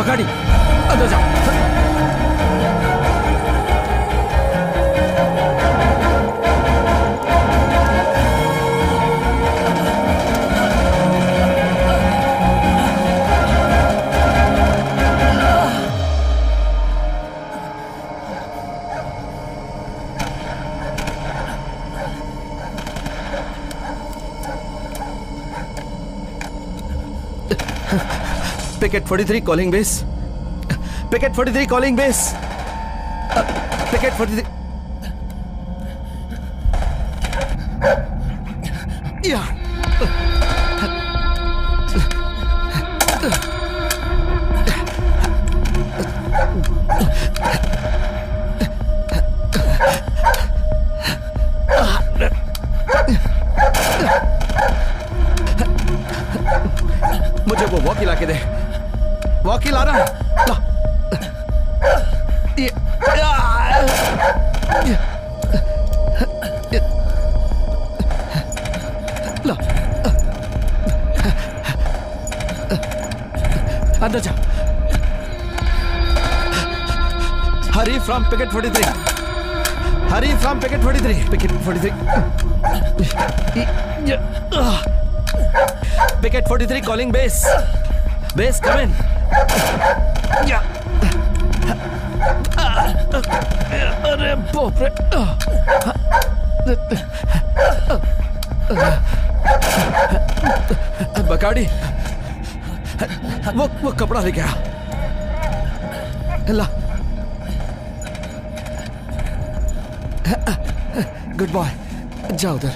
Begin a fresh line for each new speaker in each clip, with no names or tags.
Bacardi अंदर जाओ। Picket 43 calling base. Picket 43 calling base. Picket 43. Yeah. मुझे वो वॉकी ला के दे। वॉकी ला रहा है। ला। ला। अंदर जा। Hurry from picket 43। Hurry from picket 43। Picket 43। Picket 43 calling base. Base come in. अरे बाप रे। बकाडी वो कपड़ा लेके आ। ला। गुड बॉय, जाओ उधर।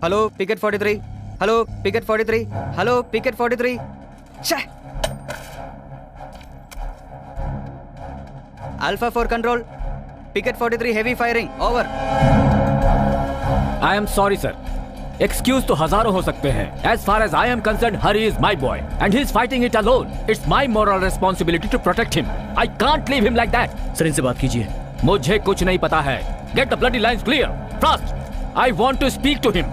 Hello picket 43। Hello picket 43। Hello picket 43। Alpha 4 control. Picket 43 heavy firing over.
I am sorry sir. Excuse तो हजारों हो सकते हैं। As far as I am concerned, Hari is my boy and he is fighting it alone. It's my moral responsibility to protect him. I can't leave him like that.
Sir इनसे बात कीजिए।
मुझे कुछ नहीं पता है। Get the bloody lines clear fast. I want to speak to him.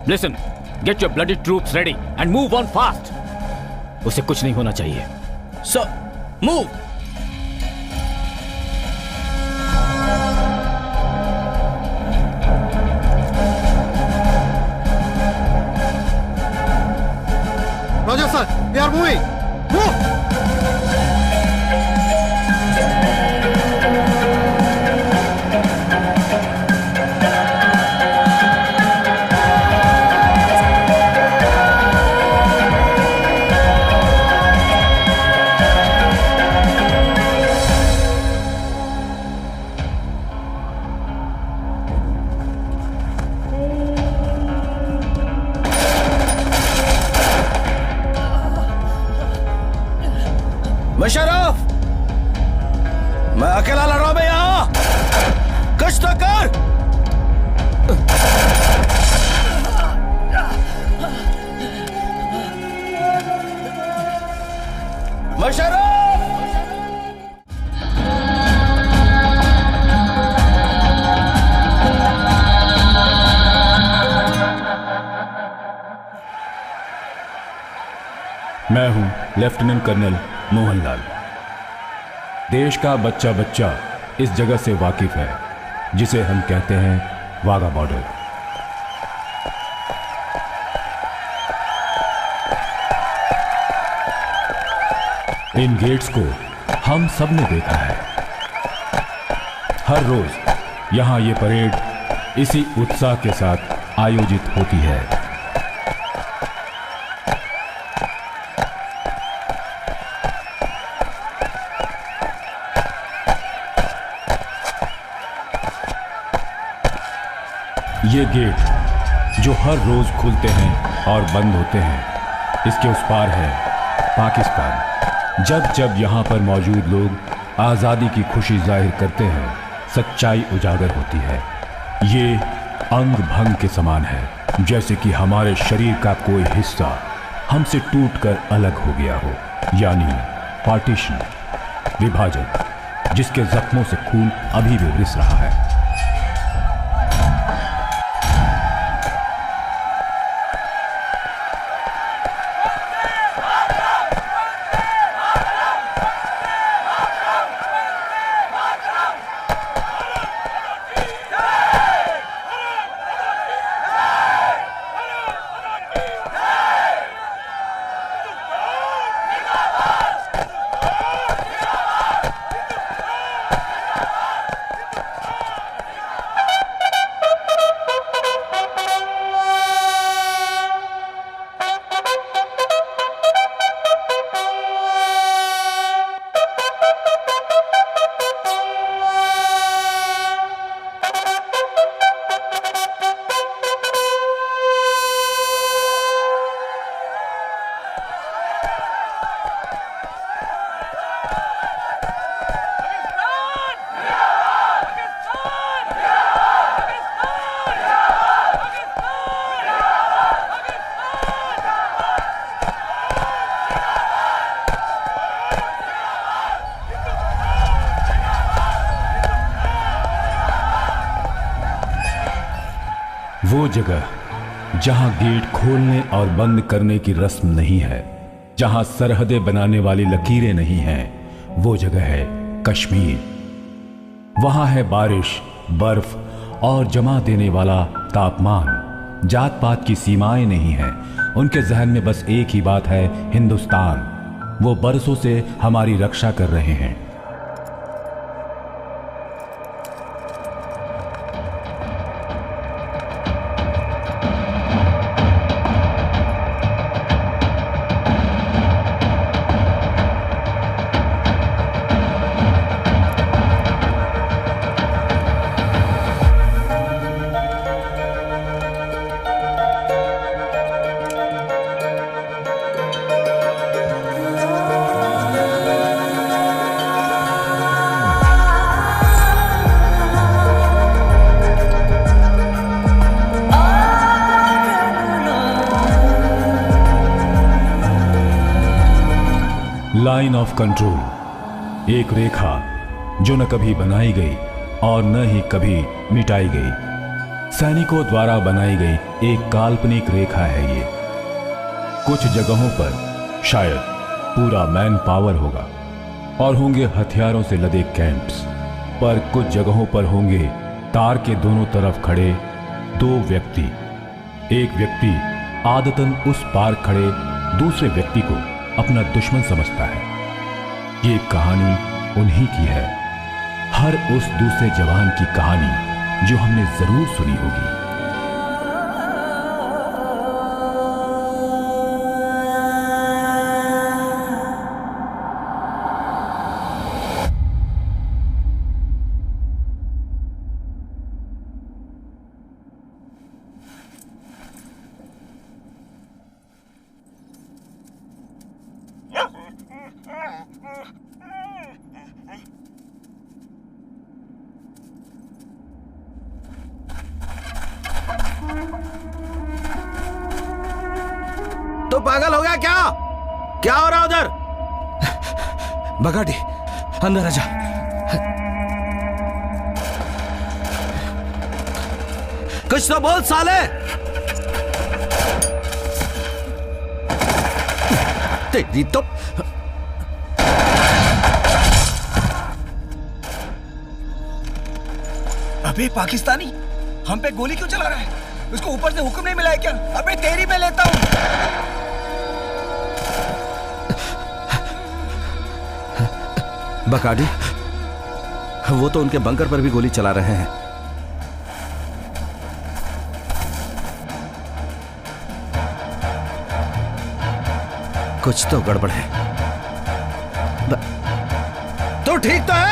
Listen, get your bloody troops ready and move on fast. उसे कुछ नहीं होना चाहिए।
Sir move.
Roger sir, we are moving. Move. Musharraf, मैं अकेला लड़ रहा हूं यहां। कुछ तो कर। मुशर्रफ,
मैं हूं लेफ्टिनेंट कर्नल मोहनलाल। देश का बच्चा बच्चा इस जगह से वाकिफ है जिसे हम कहते हैं वाघा बॉर्डर। इन गेट्स को हम सब ने देखा है। हर रोज यहां ये परेड इसी उत्साह के साथ आयोजित होती है। ये गेट जो हर रोज खुलते हैं और बंद होते हैं, इसके उस पार है पाकिस्तान। जब जब यहाँ पर मौजूद लोग आज़ादी की खुशी जाहिर करते हैं, सच्चाई उजागर होती है। ये अंग भंग के समान है, जैसे कि हमारे शरीर का कोई हिस्सा हमसे टूटकर अलग हो गया हो, यानी पार्टीशन, विभाजन, जिसके जख्मों से खून अभी भी रिस रहा है। वो जगह जहां गेट खोलने और बंद करने की रस्म नहीं है, जहां सरहदें बनाने वाली लकीरें नहीं हैं, वो जगह है कश्मीर। वहां है बारिश, बर्फ और जमा देने वाला तापमान। जात पात की सीमाएं नहीं हैं, उनके जहन में बस एक ही बात है, हिंदुस्तान। वो बरसों से हमारी रक्षा कर रहे हैं। लाइन ऑफ कंट्रोल, एक रेखा जो न कभी बनाई गई और न ही कभी मिटाई गई। सैनिकों द्वारा बनाई गई एक काल्पनिक रेखा है ये। कुछ जगहों पर शायद पूरा मैन पावर होगा और होंगे हथियारों से लदे कैंप्स, पर कुछ जगहों पर होंगे तार के दोनों तरफ खड़े दो व्यक्ति। एक व्यक्ति आदतन उस पार खड़े दूसरे व्यक्ति को अपना दुश्मन समझता है। ये कहानी उन्हीं की है, हर उस दूसरे जवान की कहानी जो हमने जरूर सुनी होगी।
तो पागल हो गया क्या? क्या हो रहा उधर? बगाटी, अंदर आजा। कुछ तो बोल साले। तेरी तो
अबे पाकिस्तानी, हम पे गोली क्यों चला रहा है? उसको ऊपर से हुक्म नहीं मिला है क्या? अबे तेरी मैं लेता हूं।
बकाडी, वो तो उनके बंकर पर भी गोली चला रहे हैं। कुछ तो गड़बड़ है। तो ठीक तो है।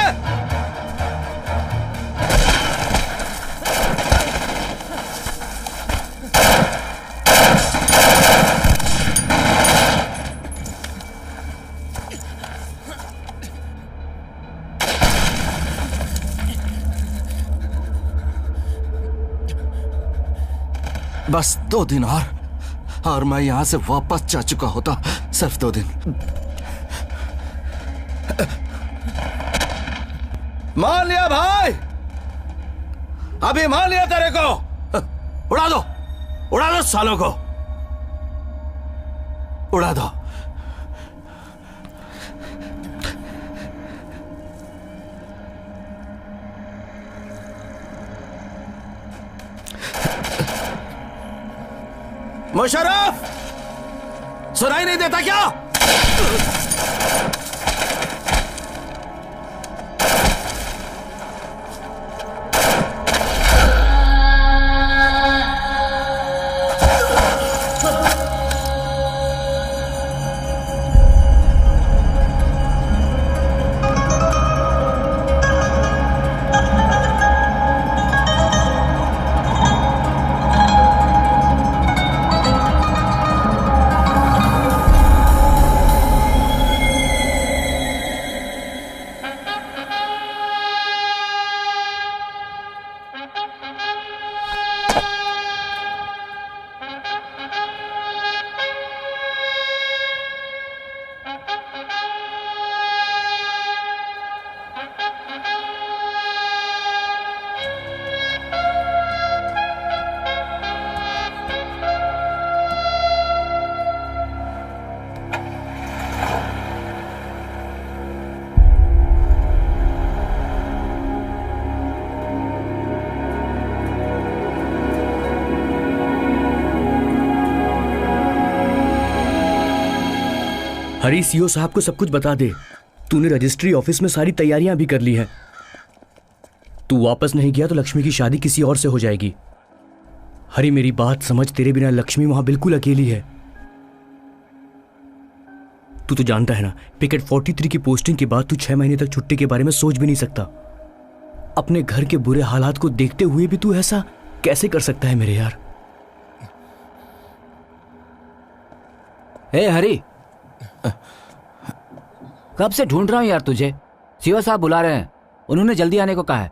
बस 2 दिन और मैं यहां से वापस जा चुका होता। सिर्फ 2 दिन। मान लिया भाई, अभी मान लिया तेरे को। उड़ा दो सालों को, उड़ा दो। मुशर्रफ, सुनाई नहीं देता क्या?
हरी, सीओ साहब को सब कुछ बता दे। तूने रजिस्ट्री ऑफिस में सारी तैयारियां भी कर ली हैं। तू वापस नहीं गया तो लक्ष्मी की शादी किसी और से हो जाएगी। हरी, मेरी बात समझ, तेरे बिना लक्ष्मी वहां बिल्कुल अकेली है। तू तो जानता है ना, पिकेट 43 की पोस्टिंग के बाद तू 6 महीने तक छुट्टी के बारे में सोच भी नहीं सकता। अपने घर के बुरे हालात को देखते हुए भी तू ऐसा कैसे कर सकता है मेरे यार?
हे हरी, कब से ढूंढ रहा हूं यार तुझे। सीओ साहब बुला रहे हैं, उन्होंने जल्दी आने को कहा है।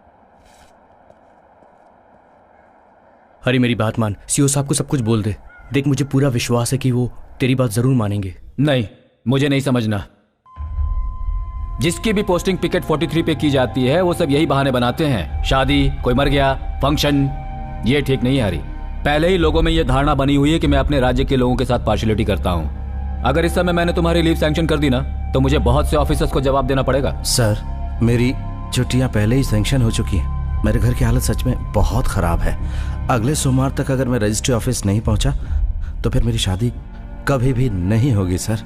हरी, मेरी बात मान, सीओ साहब को सब कुछ बोल दे। देख, मुझे पूरा विश्वास है कि वो तेरी बात जरूर मानेंगे।
नहीं, मुझे नहीं समझना। जिसकी भी पोस्टिंग पिकेट 43 पे की जाती है वो सब यही बहाने बनाते हैं। शादी, कोई मर गया, फंक्शन। ये ठीक नहीं है हरी। पहले ही लोगों में ये धारणा बनी हुई है कि मैं अपने राज्य के लोगों के साथ पार्शियलिटी करता हूं। अगर इस समय मैंने तुम्हारी लीव सैंक्शन कर दी ना तो मुझे बहुत से ऑफिसर्स को जवाब देना पड़ेगा।
सर, मेरी छुट्टियां पहले ही सैंक्शन हो चुकी हैं। मेरे घर की हालत सच में बहुत खराब है। अगले सोमवार तक अगर मैं रजिस्ट्री ऑफिस नहीं पहुंचा तो फिर मेरी शादी कभी भी नहीं होगी सर।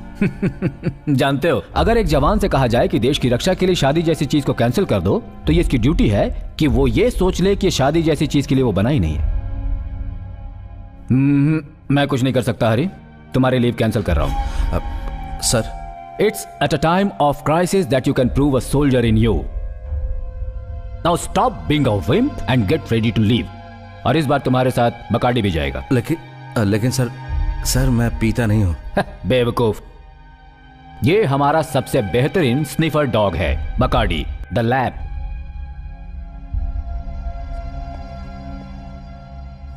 जानते हो, अगर एक जवान से कहा जाए कि देश की रक्षा के लिए शादी जैसी चीज को कैंसिल कर दो तो ये इसकी ड्यूटी है कि वो ये सोच ले कि शादी जैसी चीज के लिए वो बना ही नहीं है। मैं कुछ नहीं कर सकता हरी, तुम्हारी लीव कैंसिल कर रहा हूं।
Sir,
it's at a time of crisis that you can prove a soldier in you. Now stop being a wimp and get ready to leave. और इस बार तुम्हारे साथ बकाडी भी जाएगा।
लेकिन सर मैं पीता नहीं हूं।
बेवकूफ, ये हमारा सबसे बेहतरीन स्निफर डॉग है, Bacardi the lab.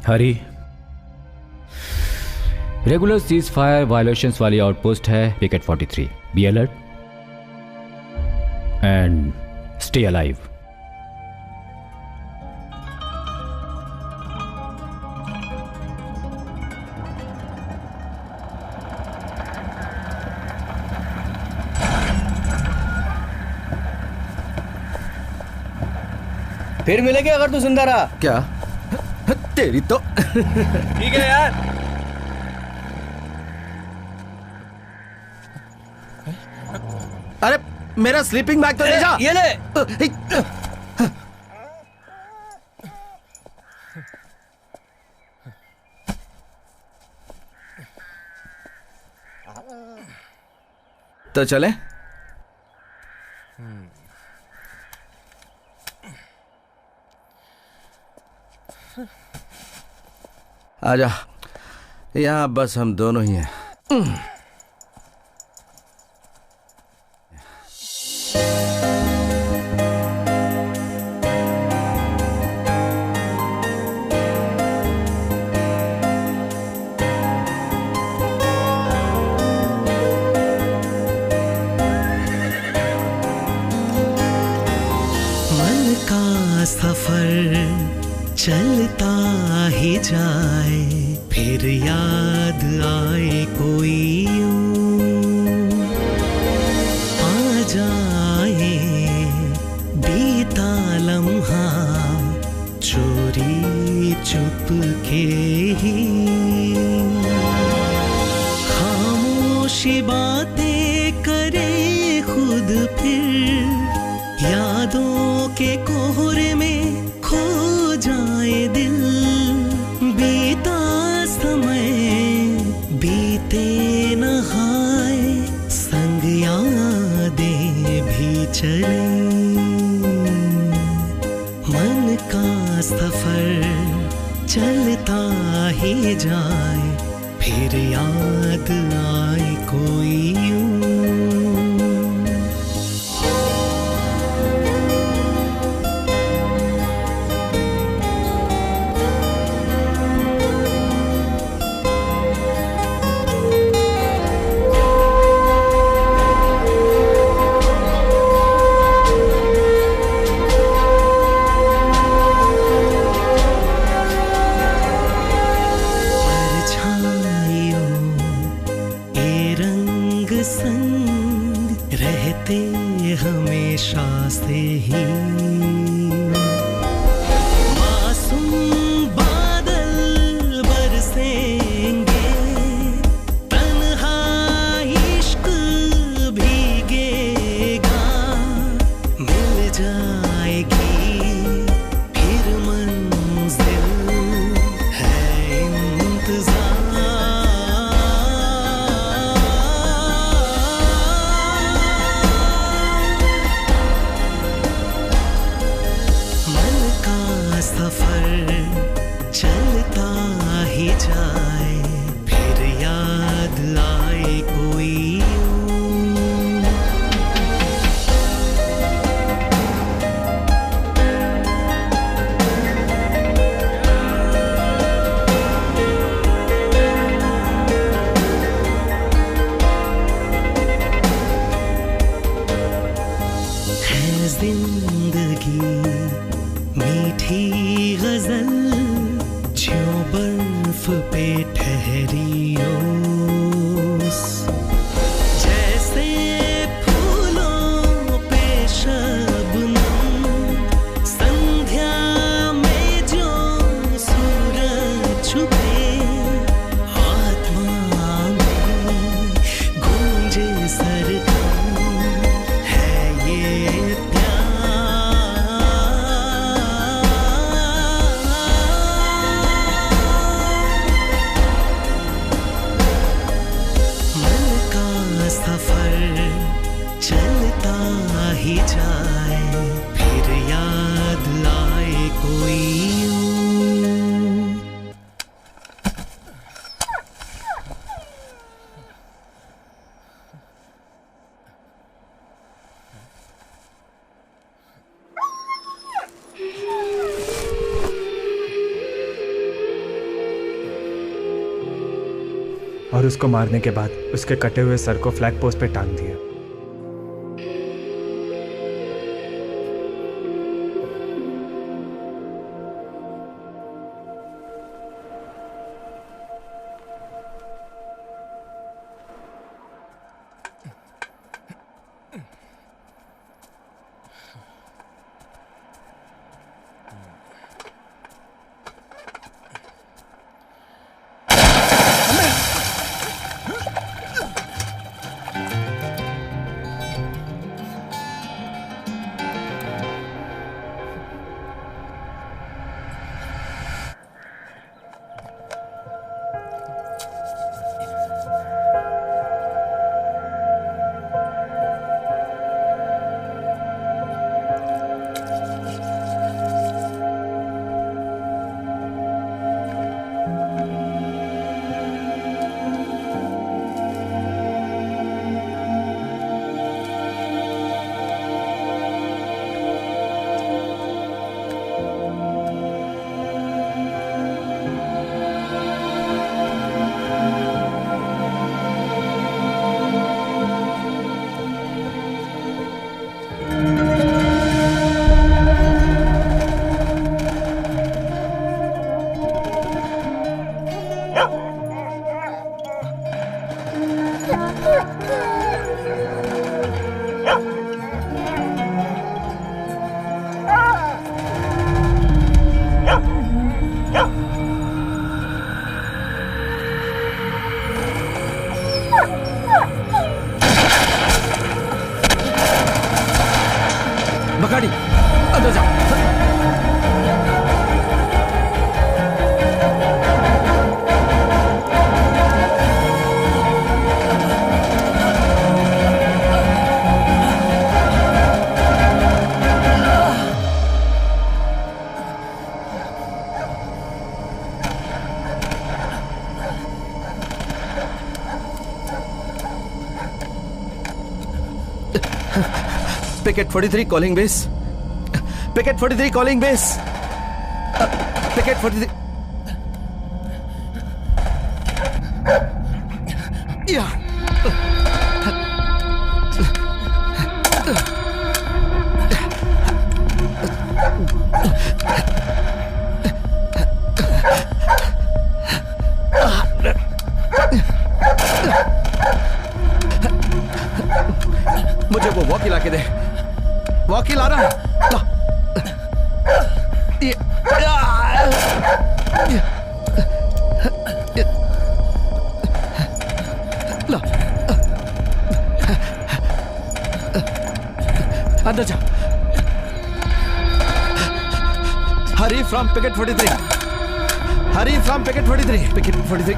Hari, regular cease fire violations वाली आउटपोस्ट है picket 43। Be alert and stay alive.
फिर मिलेंगे अगर तू जिंदा रहा।
क्या? तेरी तो
ठीक है यार।
अरे मेरा स्लीपिंग बैग तो ले जा।
ये ले।
तो चले। आजा, यहाँ बस हम दोनों ही हैं।
सफर चलता ही जाए, फिर याद आए कोई यूं आ जाए, बीता लम्हा चोरी चुप के ही, खामोशी बातें करे खुद, फिर यादों के कोहरे में खो जाए दिल, बीता समय बीते नहाए, संग यादें भी चले, मन का सफर चलता ही जाए, फिर याद आए कोई यूं। हमेशा से ही मासूम बादल बरसेंगे, तन्हा इश्क भीगेगा, मिल जाएगी फिर मंजिल, है इंतजार। सफर चलता ही जाए, फिर याद आए कोई है जिंदगी मीठी गजल, ज्यों बर्फ पे ठहरी ओस, जैसे फूलों पे शबनम, संध्या में जो सूरज छुपे, आत्मा में गूंजे सरगम, है ये सफर चलता ही जाए, फिर याद आए कोई
और उसको मारने के बाद उसके कटे हुए सर को फ्लैग पोस्ट पे टांग दिया।
बकाडी अंदर जाओ। Picket 43 calling base. Picket 43 calling base. Picket 43. Yeah. मुझे वो वॉकी ला के दे। वॉकी ला रहा है। ला। ला। अंदर जा। Hurry from picket 43। Hurry from picket 43। Picket 43।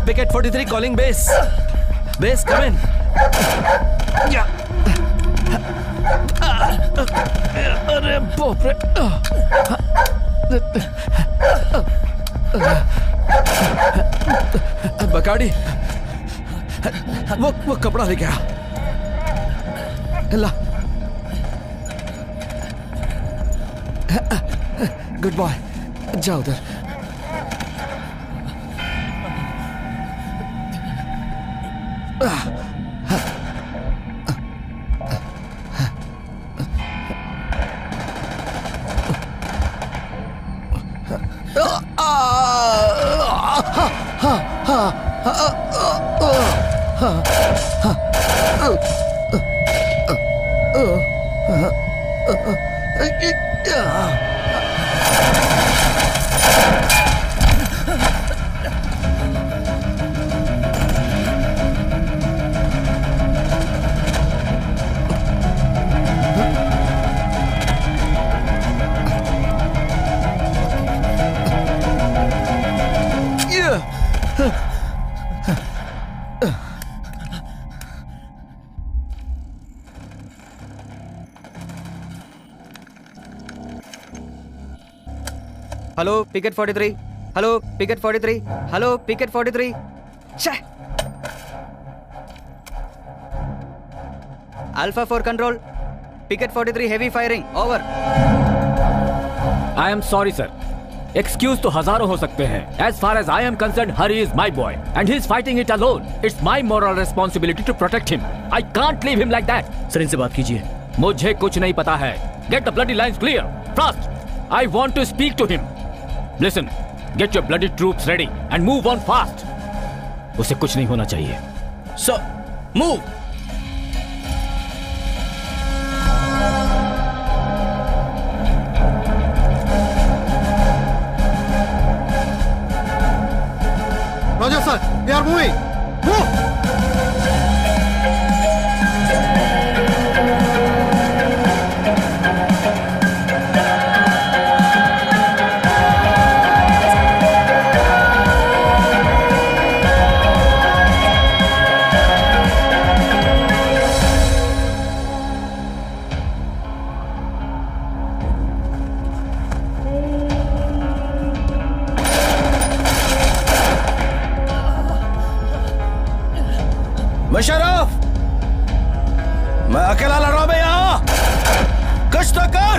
Picket 43 calling base. Base come in. अरे बाप रे। बकाडी वो कपड़ा लेके आ। ला। गुड बॉय, जाओ उधर।
Hello picket 43। Hello picket 43। Hello picket 43। Alpha 4 control. Picket 43 heavy firing over.
I am sorry sir. Excuse तो हजारों हो सकते हैं। As far as I am concerned, Hari is my boy and he is fighting it alone. It's my moral responsibility to protect him. I can't leave him like that.
Sir इनसे बात कीजिए।
मुझे कुछ नहीं पता है। Get the bloody lines clear fast. I want to speak to him. Listen, get your bloody troops ready and move on fast. उसे कुछ नहीं होना चाहिए।
Sir move.
Roger, sir. We are moving. Move.
Musharraf, मैं अकेला लड़ रहा हूं यहां। कुछ तो कर।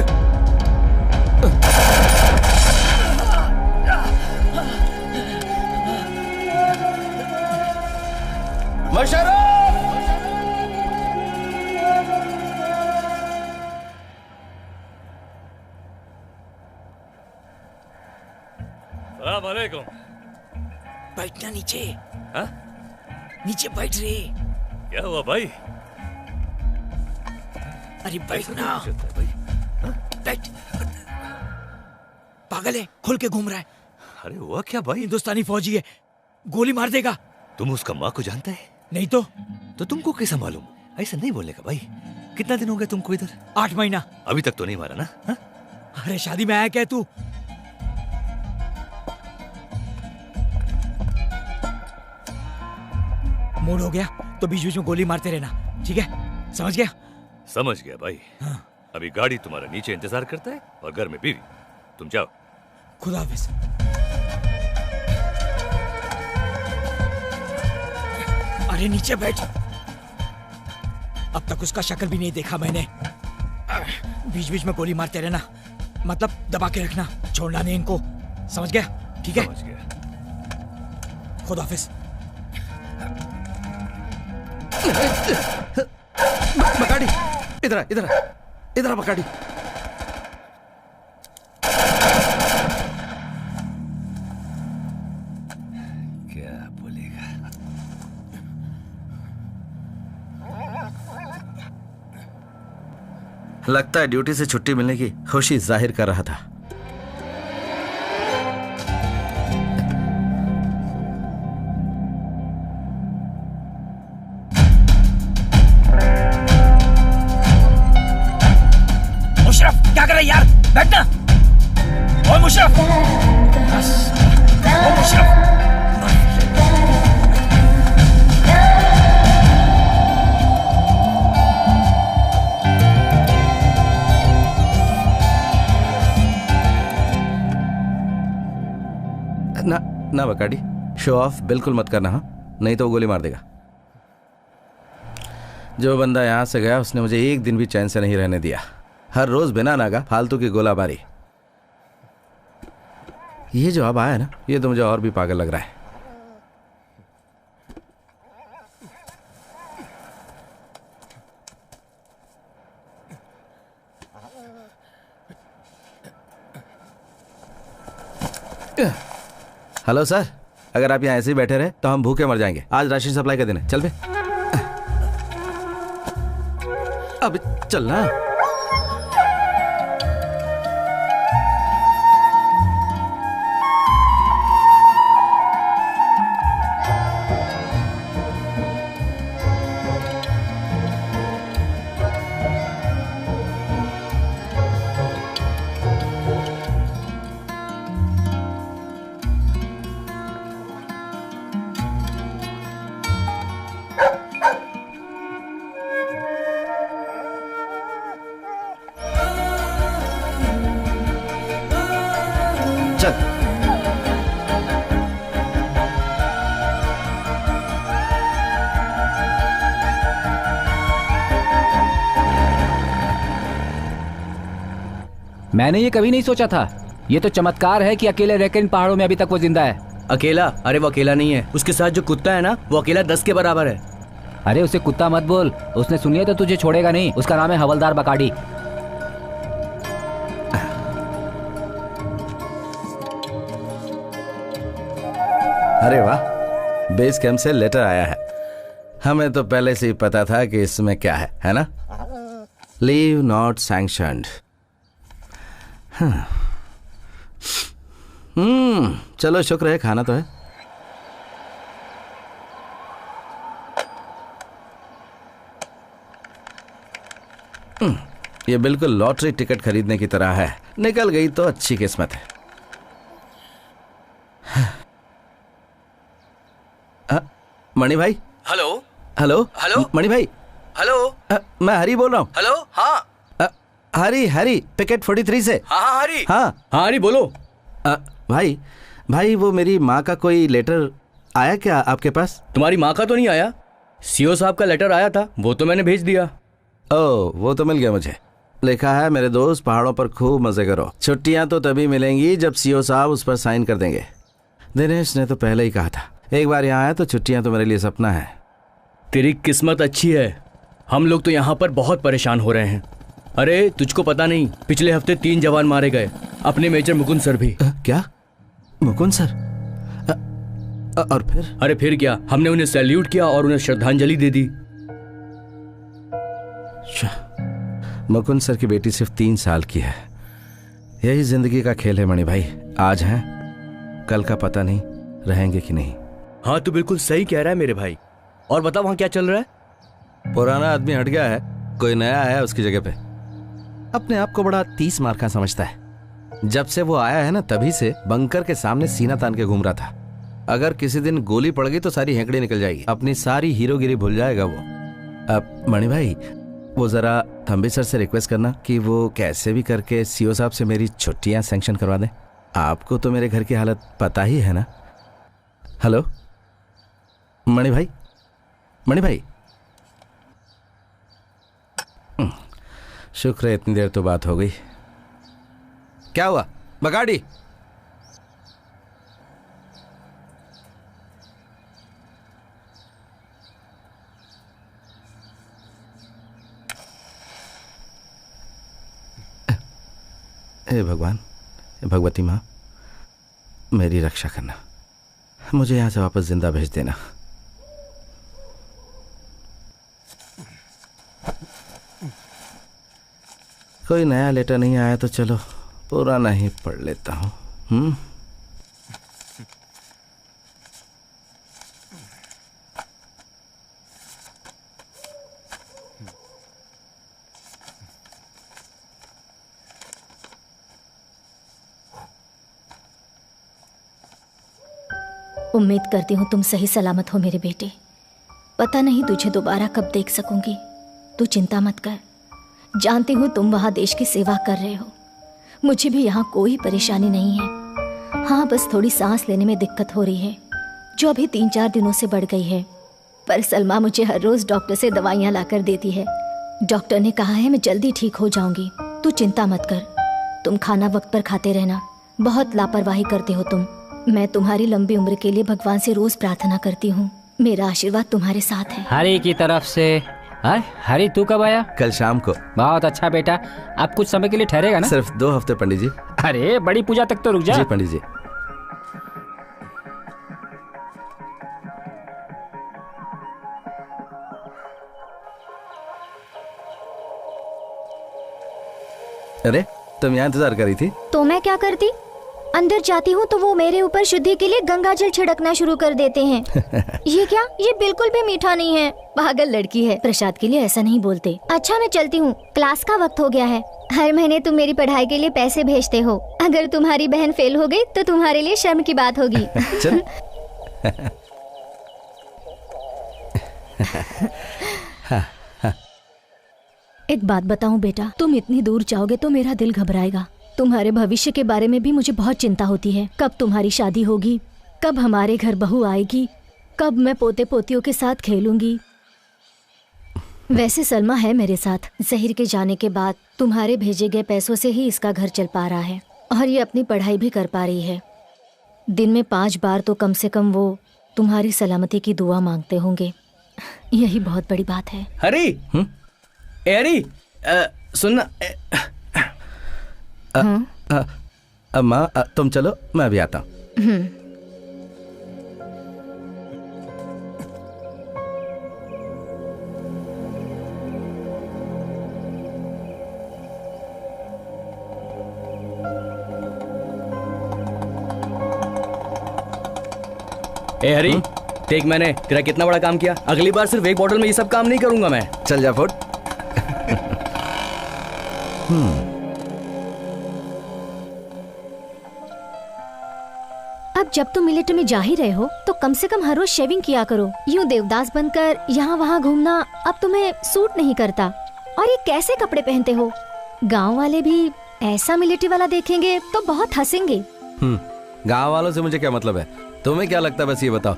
मुशर्रफ।
सलाम अलैकुम।
बैठना नीचे।
हाँ?
नीचे बैठ रे।
क्या हुआ भाई?
अरे बैठना। बैठ। पागल है, खुल के घूम रहा है।
अरे हुआ क्या भाई?
हिंदुस्तानी फौजी है, गोली मार देगा।
तुम उसका माँ को जानते हैं?
नहीं तो
तुमको कैसा मालूम? ऐसा नहीं बोलने का भाई। कितना दिन हो गए तुमको इधर?
8 महीना।
अभी तक तो नहीं मारा ना? हा?
अरे शादी में आया क्या तू? मूड हो गया तो बीच बीच में गोली मारते रहना, ठीक है? समझ गया?
समझ गया भाई।
हाँ।
अभी गाड़ी तुम्हारा नीचे इंतजार करता है और घर में बीवी। तुम जाओ।
खुदा हाफिज। अरे नीचे बैठ। अब तक उसका शक्ल भी नहीं देखा मैंने। बीच बीच में गोली मारते रहना, मतलब दबा के रखना, छोड़ना नहीं इनको। समझ गया? ठीक है?
समझ गया।
खुदा हाफिज।
बकाडी, इधर इधर इधर बकाडी।
क्या बोलेगा?
लगता है ड्यूटी से छुट्टी मिलने की खुशी जाहिर कर रहा था।
मुशर्रफ क्या कर रहे यार? बैठना। ओ मुशर्रफ, ओ मुशर्रफ।
ना ना बकाडी, शो ऑफ बिल्कुल मत करना, हाँ? नहीं तो वो गोली मार देगा। जो बंदा यहाँ से गया उसने मुझे एक दिन भी चैन से नहीं रहने दिया। हर रोज बिना नागा फालतू की गोलाबारी। ये जो अब आया ना, ये तो मुझे और भी पागल लग रहा है। हेलो सर, अगर आप यहाँ ऐसे ही बैठे रहे तो हम भूखे मर जाएंगे। आज राशन सप्लाई का दिन है, चल बे। अब चलना।
मैंने ये कभी नहीं सोचा था। ये तो चमत्कार है कि अकेले रहकर इन पहाड़ों में अभी तक वो जिंदा है।
अकेला? अरे वो अकेला नहीं है, उसके साथ जो कुत्ता है ना, वो अकेला 10 के बराबर है।
अरे उसे कुत्ता मत बोल, उसने सुनिए तो तुझे छोड़ेगा नहीं। उसका नाम है हवलदार बकाडी।
अरे वाह, बेस कैंप से लेटर आया है। हमें तो पहले से ही पता था कि इसमें क्या है ना? Leave not sanctioned. चलो शुक्र है, खाना तो है। ये बिल्कुल लॉटरी टिकट खरीदने की तरह है। निकल गई तो अच्छी किस्मत है। मणि भाई।
हेलो
हेलो
हेलो
मणि भाई।
हेलो
मैं हरी बोल रहा हूँ।
हेलो। हाँ
हरी पिकेट 43 से।
हाँ हरी।
हाँ
हरी बोलो।
भाई वो मेरी माँ का कोई लेटर आया क्या आपके पास?
तुम्हारी माँ का तो नहीं आया, सीओ साहब का लेटर आया था, वो तो मैंने भेज दिया।
ओह, वो तो मिल गया मुझे। लिखा है, मेरे दोस्त पहाड़ों पर खूब मजे करो, छुट्टियां तो तभी मिलेंगी जब सीओ साहब उस पर साइन कर देंगे। दिनेश ने तो पहले ही कहा था, एक बार यहाँ आया तो छुट्टियां तो मेरे लिए सपना है।
तेरी किस्मत अच्छी है, हम लोग तो यहाँ पर बहुत परेशान हो रहे हैं। अरे तुझको पता नहीं, पिछले हफ्ते 3 जवान मारे गए, अपने मेजर मुकुंद सर भी।
क्या? मुकुंद सर? और फिर?
अरे फिर क्या, हमने उन्हें सैल्यूट किया और उन्हें श्रद्धांजलि दे दी।
मुकुंद सर की बेटी सिर्फ 3 साल की है। यही जिंदगी का खेल है मणि भाई। आज हैं, कल का पता नहीं रहेंगे कि नहीं।
हाँ तू बिल्कुल सही कह रहा है मेरे भाई। और बता वहां क्या चल रहा है?
पुराना आदमी हट गया है, कोई नया आया है उसकी जगह पे। अपने आप को बड़ा 30 मार का समझता है। जब से वो आया है ना, तभी से बंकर के सामने सीना तान के घूम रहा था। अगर किसी दिन गोली पड़ गई तो सारी हेंकड़ी निकल जाएगी, अपनी सारी हीरोगिरी भूल जाएगा वो। अब मणि भाई, वो जरा थम्बी सर से रिक्वेस्ट करना कि वो कैसे भी करके सीओ साहब से मेरी छुट्टियां सैंक्शन करवा दें। आपको तो मेरे घर की हालत पता ही है ना। हेलो मणि भाई, मणि भाई, शुक्र है इतनी देर तो बात हो गई। क्या हुआ बगाड़ी? हे भगवान, भगवती माँ, मेरी रक्षा करना, मुझे यहाँ से वापस जिंदा भेज देना। कोई नया लेटर नहीं आया तो चलो पुराना ही पढ़ लेता हूँ।
उम्मीद करती हूँ तुम सही सलामत हो मेरे बेटे। पता नहीं तुझे दोबारा कब देख सकूंगी। तू चिंता मत कर, जानती हूँ तुम वहाँ देश की सेवा कर रहे हो। मुझे भी यहाँ कोई परेशानी नहीं है। हाँ, बस थोड़ी सांस लेने में दिक्कत हो रही है, जो अभी 3-4 दिनों से बढ़ गई है। पर सलमा मुझे हर रोज डॉक्टर से दवाइयाँ ला कर देती है। डॉक्टर ने कहा है मैं जल्दी ठीक हो जाऊंगी। तू चिंता मत कर, तुम खाना वक्त पर खाते रहना। बहुत लापरवाही करते हो तुम। मैं तुम्हारी लंबी उम्र के लिए भगवान से रोज प्रार्थना करती हूँ। मेरा आशीर्वाद तुम्हारे साथ है।
हरी की तरफ से। हरी, तू कब आया?
कल शाम को।
बहुत अच्छा बेटा, अब कुछ समय के लिए ठहरेगा ना?
सिर्फ 2 हफ्ते पंडित जी।
अरे बड़ी पूजा तक तो रुक जा।
जी पंडित जी। अरे तुम यहाँ इंतजार कर रही थी?
तो मैं क्या करती? अंदर जाती हूँ तो वो मेरे ऊपर शुद्धि के लिए गंगा जल छिड़कना शुरू कर देते हैं। ये क्या? ये बिल्कुल भी मीठा नहीं है। पागल लड़की है, प्रसाद के लिए ऐसा नहीं बोलते। अच्छा मैं चलती हूँ, क्लास का वक्त हो गया है। हर महीने तुम मेरी पढ़ाई के लिए पैसे भेजते हो। अगर तुम्हारी बहन फेल हो गई तो तुम्हारे लिए शर्म की बात होगी।
चल।
एक बात बताऊं बेटा, तुम इतनी दूर जाओगे तो मेरा दिल घबराएगा। तुम्हारे भविष्य के बारे में भी मुझे बहुत चिंता होती है। कब तुम्हारी शादी होगी, कब हमारे घर बहू आएगी, कब मैं पोते पोतियों के साथ खेलूंगी। वैसे सलमा है मेरे साथ। जहीर के जाने के बाद तुम्हारे भेजे गए पैसों से ही इसका घर चल पा रहा है और ये अपनी पढ़ाई भी कर पा रही है। दिन में 5 बार तो कम से कम वो तुम्हारी सलामती की दुआ मांगते होंगे। यही बहुत बड़ी बात है।
हरी, हरी, सुनना।
माँ तुम चलो, मैं अभी आता हूँ।
ए हरी, देख मैंने तेरा कितना बड़ा काम किया। अगली बार सिर्फ एक बॉटल में ये सब काम नहीं करूंगा मैं।
चल जा फुट।
अब जब तुम मिलिट्री में जा ही रहे हो तो कम से कम हर रोज शेविंग किया करो। यूं देवदास बनकर यहाँ वहाँ घूमना अब तुम्हें सूट नहीं करता। और ये कैसे कपड़े पहनते हो? गांव वाले भी ऐसा मिलिट्री वाला देखेंगे तो बहुत हंसेंगे।
गांव वालों से मुझे क्या मतलब है? तुम्हें क्या लगता है, बस ये बताओ।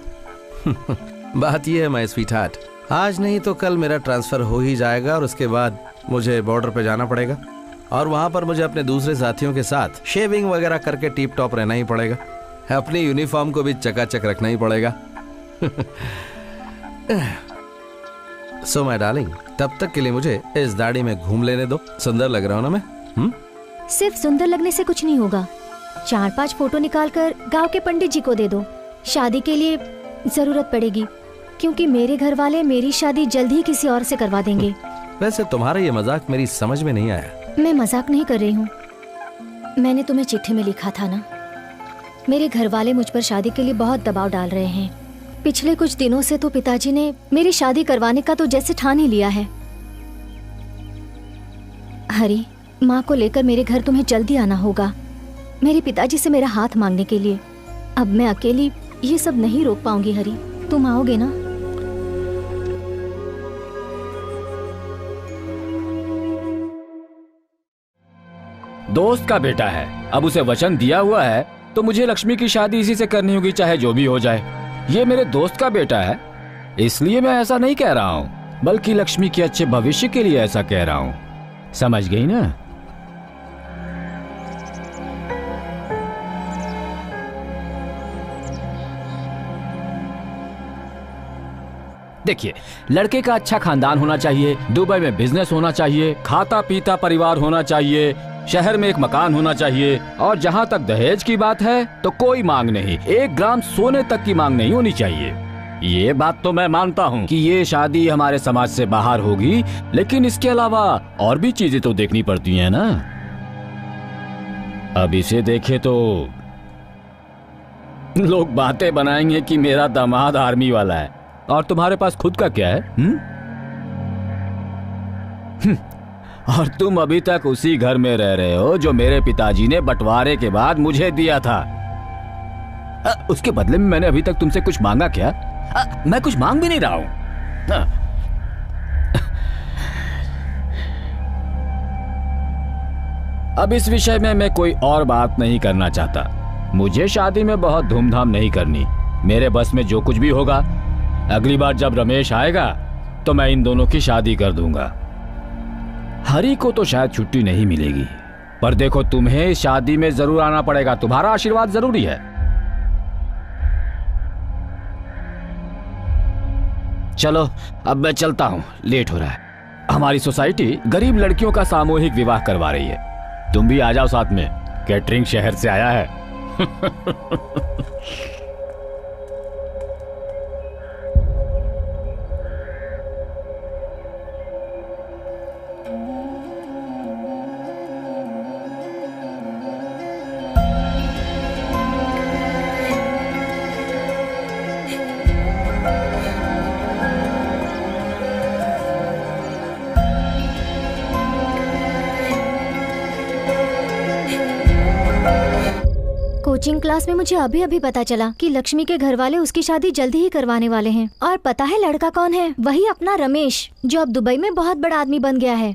बात ये है माय स्वीट हार्ट, आज नहीं तो कल मेरा ट्रांसफर हो ही जाएगा और उसके बाद मुझे बॉर्डर पे जाना पड़ेगा और वहां पर मुझे अपने दूसरे साथियों के साथ शेविंग वगैरह करके टिप टॉप रहना ही पड़ेगा। अपनी यूनिफॉर्म को भी चकाचक रखना ही पड़ेगा। सो माय डार्लिंग, तब तक के लिए मुझे इस दाढ़ी में घूम लेने दो। सुंदर लग रहा हूं ना मैं?
सिर्फ सुंदर लगने से कुछ नहीं होगा। 4-5 फोटो निकाल कर गाँव के पंडित जी को दे दो। शादी के लिए जरूरत पड़ेगी क्योंकि मेरे घर वाले मेरी शादी जल्द ही किसी और से करवा देंगे।
वैसे तुम्हारा ये मजाक मेरी समझ में नहीं आया।
मैं मजाक नहीं कर रही हूँ। मैंने तुम्हें चिट्ठी में लिखा था ना, मेरे घर वाले मुझ पर शादी के लिए बहुत दबाव डाल रहे हैं। पिछले कुछ दिनों से तो पिताजी ने मेरी शादी करवाने का तो जैसे ठान ही लिया है। हरी, माँ को लेकर मेरे घर तुम्हें जल्दी आना होगा, मेरे पिताजी से मेरा हाथ मांगने के लिए। अब मैं अकेली ये सब नहीं रोक पाऊंगी। हरी, तुम आओगे ना?
दोस्त का बेटा है, अब उसे वचन दिया हुआ है तो मुझे लक्ष्मी की शादी इसी से करनी होगी, चाहे जो भी हो जाए। ये मेरे दोस्त का बेटा है, इसलिए मैं ऐसा नहीं कह रहा हूँ, बल्कि लक्ष्मी के अच्छे भविष्य के लिए ऐसा कह रहा हूँ। समझ गई ना? देखिए, लड़के का अच्छा खानदान होना चाहिए, दुबई में बिजनेस होना चाहिए, खाता पीता परिवार होना चाहिए, शहर में एक मकान होना चाहिए, और जहाँ तक दहेज की बात है तो कोई मांग नहीं, 1 ग्राम सोने तक की मांग नहीं होनी चाहिए। ये बात तो मैं मानता हूँ कि ये शादी हमारे समाज से बाहर होगी, लेकिन इसके अलावा और भी चीजें तो देखनी पड़ती हैं ना। अब इसे देखे तो लोग बातें बनाएंगे कि मेरा दामाद आर्मी वाला है, और तुम्हारे पास खुद का क्या है? और तुम अभी तक उसी घर में रह रहे हो जो मेरे पिताजी ने बंटवारे के बाद मुझे दिया था। उसके बदले में मैंने अभी तक तुमसे कुछ मांगा क्या? मैं कुछ मांग भी नहीं रहा हूं। अब इस विषय में मैं कोई और बात नहीं करना चाहता। मुझे शादी में बहुत धूमधाम नहीं करनी, मेरे बस में जो कुछ भी होगा, अगली बार जब रमेश आएगा तो मैं इन दोनों की शादी कर दूंगा। हरी को तो शायद छुट्टी नहीं मिलेगी, पर देखो, तुम्हें इस शादी में जरूर आना पड़ेगा, तुम्हारा आशीर्वाद जरूरी है। चलो अब मैं चलता हूं, लेट हो रहा है। हमारी सोसाइटी गरीब लड़कियों का सामूहिक विवाह करवा रही है, तुम भी आ जाओ साथ में, कैटरिंग शहर से आया है।
कोचिंग क्लास में मुझे अभी अभी पता चला कि लक्ष्मी के घर वाले उसकी शादी जल्दी ही करवाने वाले हैं। और पता है लड़का कौन है? वही अपना रमेश, जो अब दुबई में बहुत बड़ा आदमी बन गया है।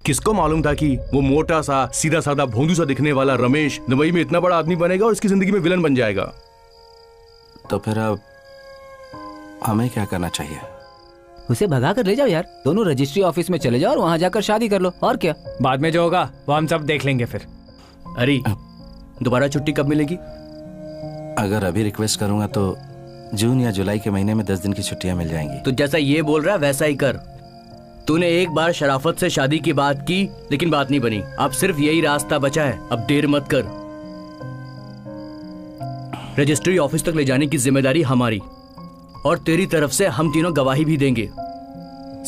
किसको मालूम था कि वो मोटा सा सीधा साधा भोंदू सा दिखने वाला रमेश दुबई में इतना बड़ा आदमी बनेगा और इसकी जिंदगी में विलन बन जाएगा।
तो फिर अब हमें क्या करना चाहिए?
उसे भगा कर ले जाओ यार, दोनों रजिस्ट्री ऑफिस में चले जाओ और वहाँ जाकर शादी कर लो, और क्या।
बाद में जो होगा वो हम सब देख लेंगे फिर।
अरे दोबारा छुट्टी कब मिलेगी?
अगर अभी रिक्वेस्ट करूंगा तो जून या जुलाई के महीने में 10 दिन की छुट्टियां मिल जाएंगी।
तो जैसा ये बोल रहा है वैसा ही कर। तूने एक बार शराफत से शादी की बात की, लेकिन बात नहीं बनी। अब सिर्फ यही रास्ता बचा है, अब देर मत कर। रजिस्ट्री ऑफिस तक ले जाने की जिम्मेदारी हमारी, और तेरी तरफ से हम तीनों गवाही भी देंगे।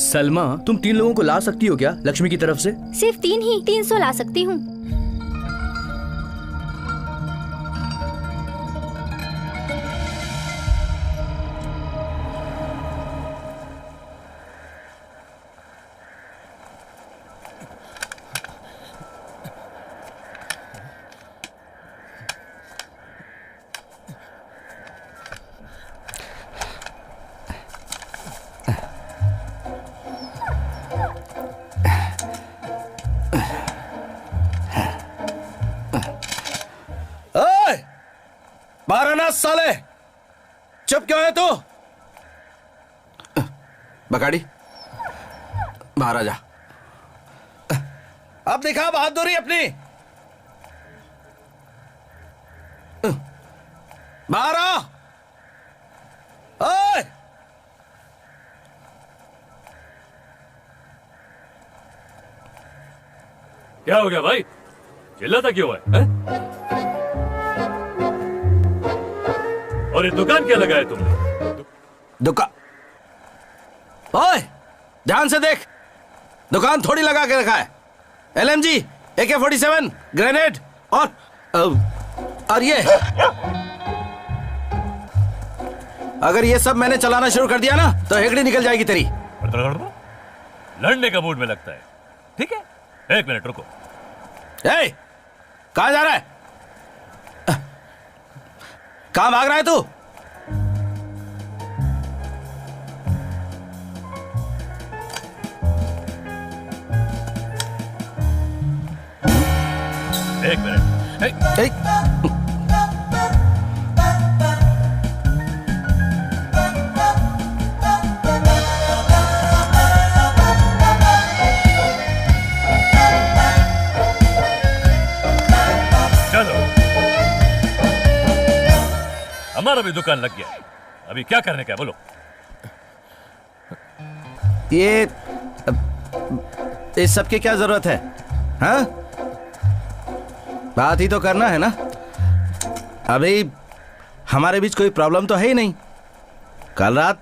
सलमा, तुम 3 लोगों को ला सकती हो क्या लक्ष्मी की तरफ से?
सिर्फ 3 ही, 300 ला सकती हूँ।
साले चुप क्यों है तू? बकाड़ी बाहर आ जा। अब दिखा बहादुरी अपनी। बाहर आ। ओए!
क्या हो गया भाई? चिल्लाता क्यों है? और ये दुकान क्या लगाया तुमने?
दुकान? ओए, ध्यान से देख, दुकान थोड़ी लगा के रखा है। LMG, AK-47, ग्रेनेड और ये अगर ये सब मैंने चलाना शुरू कर दिया ना तो हेगड़ी निकल जाएगी तेरी।
लड़ने का मूड में लगता है। ठीक है, 1 मिनट रुको।
कहां जा रहा है? कहां भाग रहा है तू?
एक मिनट। चलो, हमारा भी दुकान लग गया। अभी क्या करने का है बोलो।
ये इस सब की क्या जरूरत है? हाँ, बात ही तो करना है ना। अभी हमारे बीच कोई प्रॉब्लम तो है ही नहीं। कल रात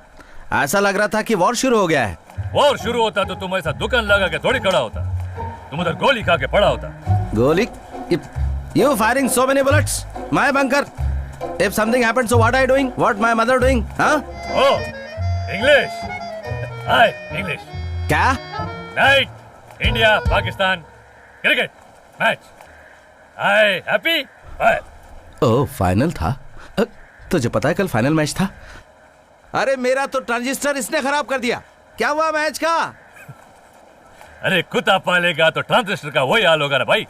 ऐसा लग रहा था कि वॉर शुरू हो गया है।
वॉर शुरू होता तो तुम ऐसा दुकान लगा के थोड़ी खड़ा होता, तुम उधर गोली खा के पड़ा होता।
गोली? You firing so many bullets, my bunker. If something happened, so what are you doing? What my mother doing? Huh?
Oh, English. Hi, English.
क्या?
Night, India, Pakistan, cricket match. Hi, happy? Hi.
ओह, final था? तुझे पता है कल final match था? अरे मेरा तो ट्रांजिस्टर इसने खराब कर दिया। क्या हुआ मैच का?
अरे कुत्ता पालेगा तो ट्रांजिस्टर का वही हाल होगा ना भाई।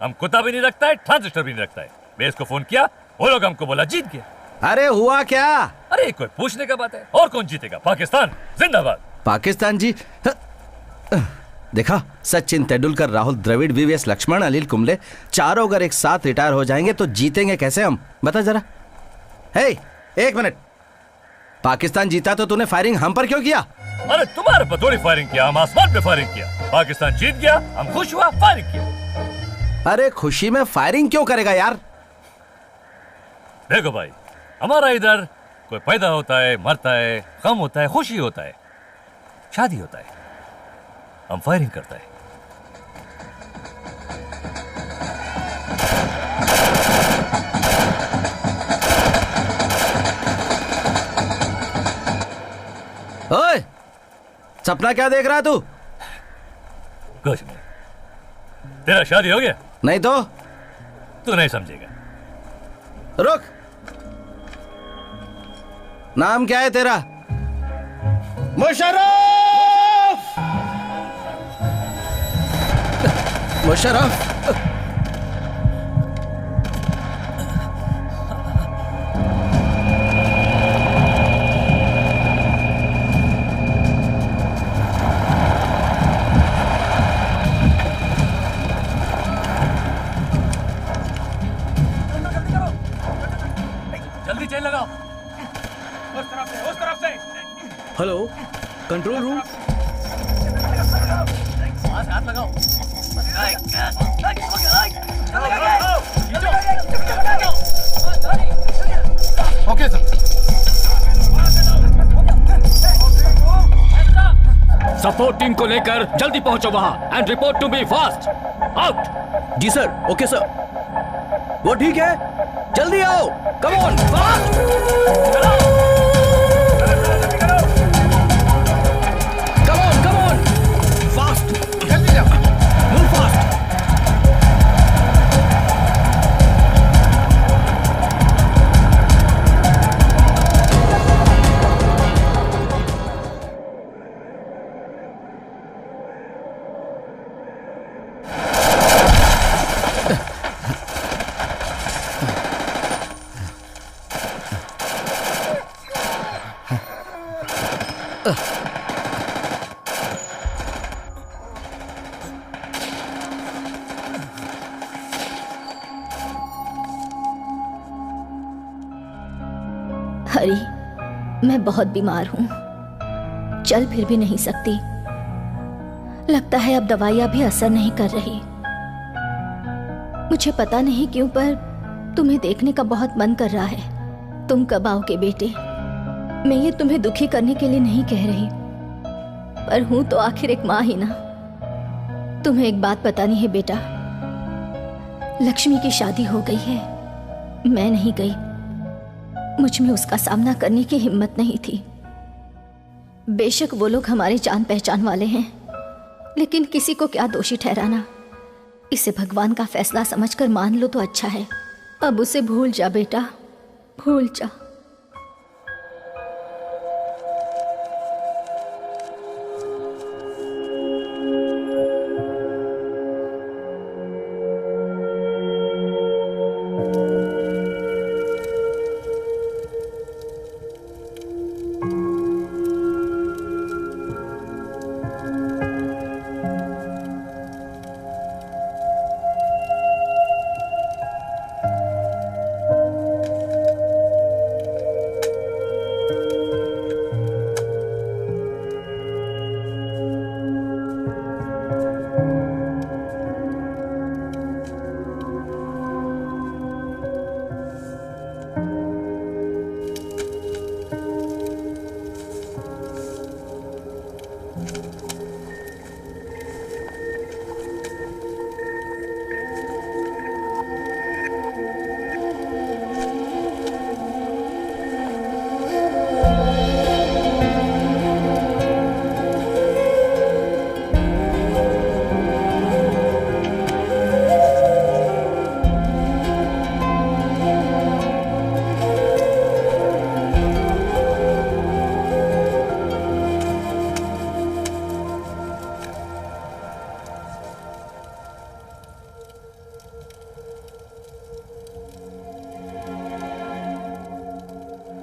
हम कुत्ता भी नहीं रखता है, ट्रांजिस्टर भी नहीं रखता है। बेस को फोन किया, वो लोग हमको बोला जीत गया।
अरे हुआ क्या?
अरे कोई पूछने का बात है। और कौन जीतेगा? पाकिस्तान जिंदाबाद।
पाकिस्तान जी? देखा, सचिन तेंदुलकर, राहुल द्रविड़, वीवीएस लक्ष्मण, अनिल कुंबले चारों अगर एक साथ रिटायर हो जाएंगे तो जीतेंगे कैसे हम? बता जरा। हे, 1 मिनट। पाकिस्तान जीता तो तूने फायरिंग हम पर क्यों किया?
अरे तुम्हारे पर थोड़ी फायरिंग किया, हम आसमान पे फायरिंग किया। पाकिस्तान जीत गया, हम खुश हुआ, फायरिंग किया।
अरे खुशी में फायरिंग क्यों करेगा यार?
देखो भाई, हमारा इधर कोई पैदा होता है, मरता है, गम होता है, खुशी होता है, शादी होता है, हम फायरिंग करता है।
ओए, सपना क्या देख रहा तू?
कुछ नहीं। तेरा शादी हो गया?
नहीं तो?
तू नहीं समझेगा।
रुक, नाम क्या है तेरा? मुशर्रफ। मुशर्रफ।
जल्दी चेन लगाओ।
उस तरफ से।
Hello, control room.
हाथ लगाओ।
Okay sir.
सपोर्ट टीम को लेकर जल्दी पहुंचो वहां and report to be fast. Out.
जी सर। Okay sir. वो ठीक है, जल्दी आओ। Come on, fast. Come on, fast.
जल्दी जाओ।
Move fast.
हरी, मैं बहुत बीमार हूं, चल फिर भी नहीं सकती। लगता है अब दवाइयां भी असर नहीं कर रही। मुझे पता नहीं क्यों पर तुम्हें देखने का बहुत मन कर रहा है। तुम कब आओगे बेटे? मैं ये तुम्हें दुखी करने के लिए नहीं कह रही, पर हूं तो आखिर एक माँ ही ना। तुम्हें एक बात बतानी है बेटा, लक्ष्मी की शादी हो गई है, मैं नहीं गई। मुझ में उसका सामना करने की हिम्मत नहीं थी। बेशक वो लोग हमारी जान पहचान वाले हैं, लेकिन किसी को क्या दोषी ठहराना। इसे भगवान का फैसला समझकर मान लो तो अच्छा है। अब उसे भूल जा बेटा, भूल जा।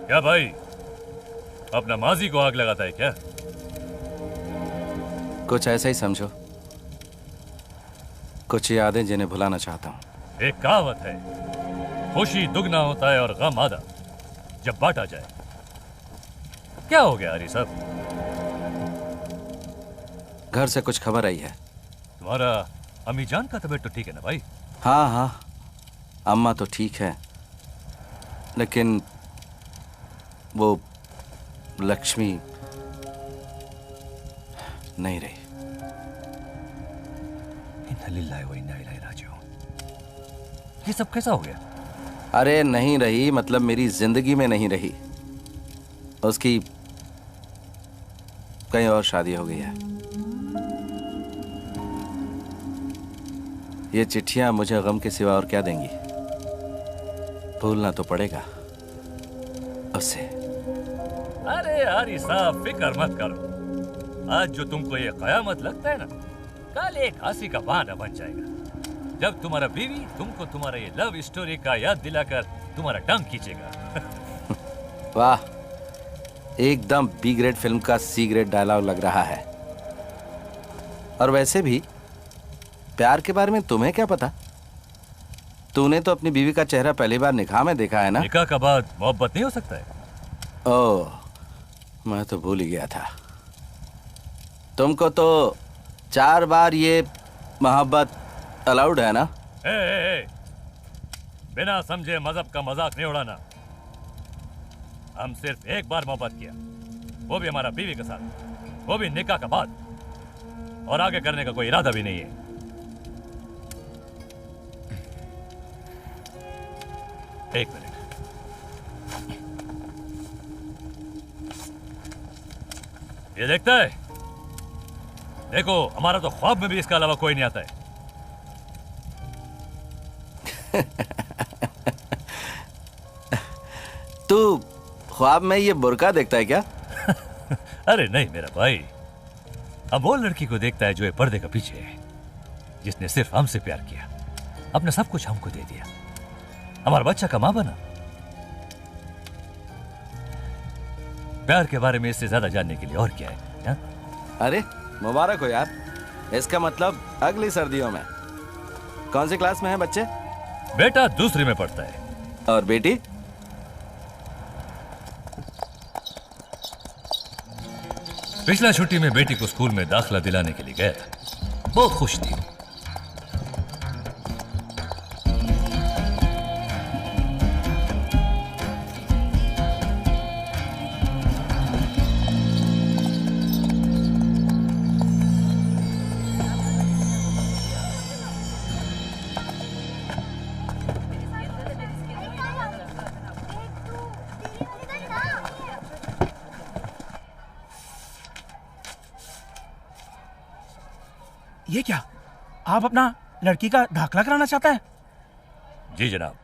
क्या भाई, अपना माजी को आग लगाता है क्या?
कुछ ऐसा ही समझो, कुछ यादें जिन्हें भुलाना चाहता हूं।
एक कहावत है, खुशी दुगना होता है और गम आधा जब बांटा जाए। क्या हो गया हरी साहब?
घर से कुछ खबर आई है।
तुम्हारा अम्मी जान का तबीयत तो ठीक है ना भाई?
हाँ हाँ, अम्मा तो ठीक है, लेकिन वो लक्ष्मी नहीं रही।
इन्ना लिल्लाहि व इन्ना इलैहि राजिऊन। ये सब कैसा हो गया?
अरे नहीं रही मतलब मेरी जिंदगी में नहीं रही, उसकी कहीं और शादी हो गई है। ये चिट्ठियां मुझे गम के सिवा और क्या देंगी? भूलना तो पड़ेगा उससे।
अरे हरी साहब फिक्र मत करो, आज जो तुमको ये कयामत लगता है ना, कल एक हंसी का बहाना बन जाएगा जब तुम्हारा बीवी तुमको तुम्हारा ये लव स्टोरी का याद दिलाकर तुम्हारा डंक खींचेगा।
वाह, एकदम बी ग्रेड फिल्म का सी ग्रेड डायलॉग लग रहा है। और वैसे भी प्यार के बारे में तुम्हें क्या पता? तूने तो अपनी बीवी का चेहरा पहली बार निकाह में देखा है ना?
निकाह का बाद मोहब्बत नहीं हो सकता है?
ओह, मैं तो भूल ही गया था। तुमको तो 4 बार ये मोहब्बत अलाउड है ना?
ए, बिना समझे मजहब का मजाक नहीं उड़ाना। हम सिर्फ एक बार मोहब्बत किया, वो भी हमारा बीवी के साथ, वो भी निकाह का बाद, और आगे करने का कोई इरादा भी नहीं है। एक मिनट, ये देखता है? देखो, हमारा तो ख्वाब में भी इसके अलावा कोई नहीं आता है।
तू ख्वाब में ये बुर्का देखता है क्या?
अरे नहीं मेरा भाई, अब वो लड़की को देखता है जो ये पर्दे का पीछे है, जिसने सिर्फ हमसे प्यार किया, अपना सब कुछ हमको दे दिया, हमारा बच्चा का मां बना। प्यार के बारे में इससे ज्यादा जानने के लिए और क्या है, हा?
अरे मुबारक हो यार, इसका मतलब अगली सर्दियों में। कौन सी क्लास में है बच्चे?
बेटा दूसरी में पढ़ता है।
और बेटी?
पिछला छुट्टी में बेटी को स्कूल में दाखिला दिलाने के लिए गया था, बहुत खुश थी।
ये क्या, आप अपना लड़की का दाखिला कराना चाहता है?
जी जनाब।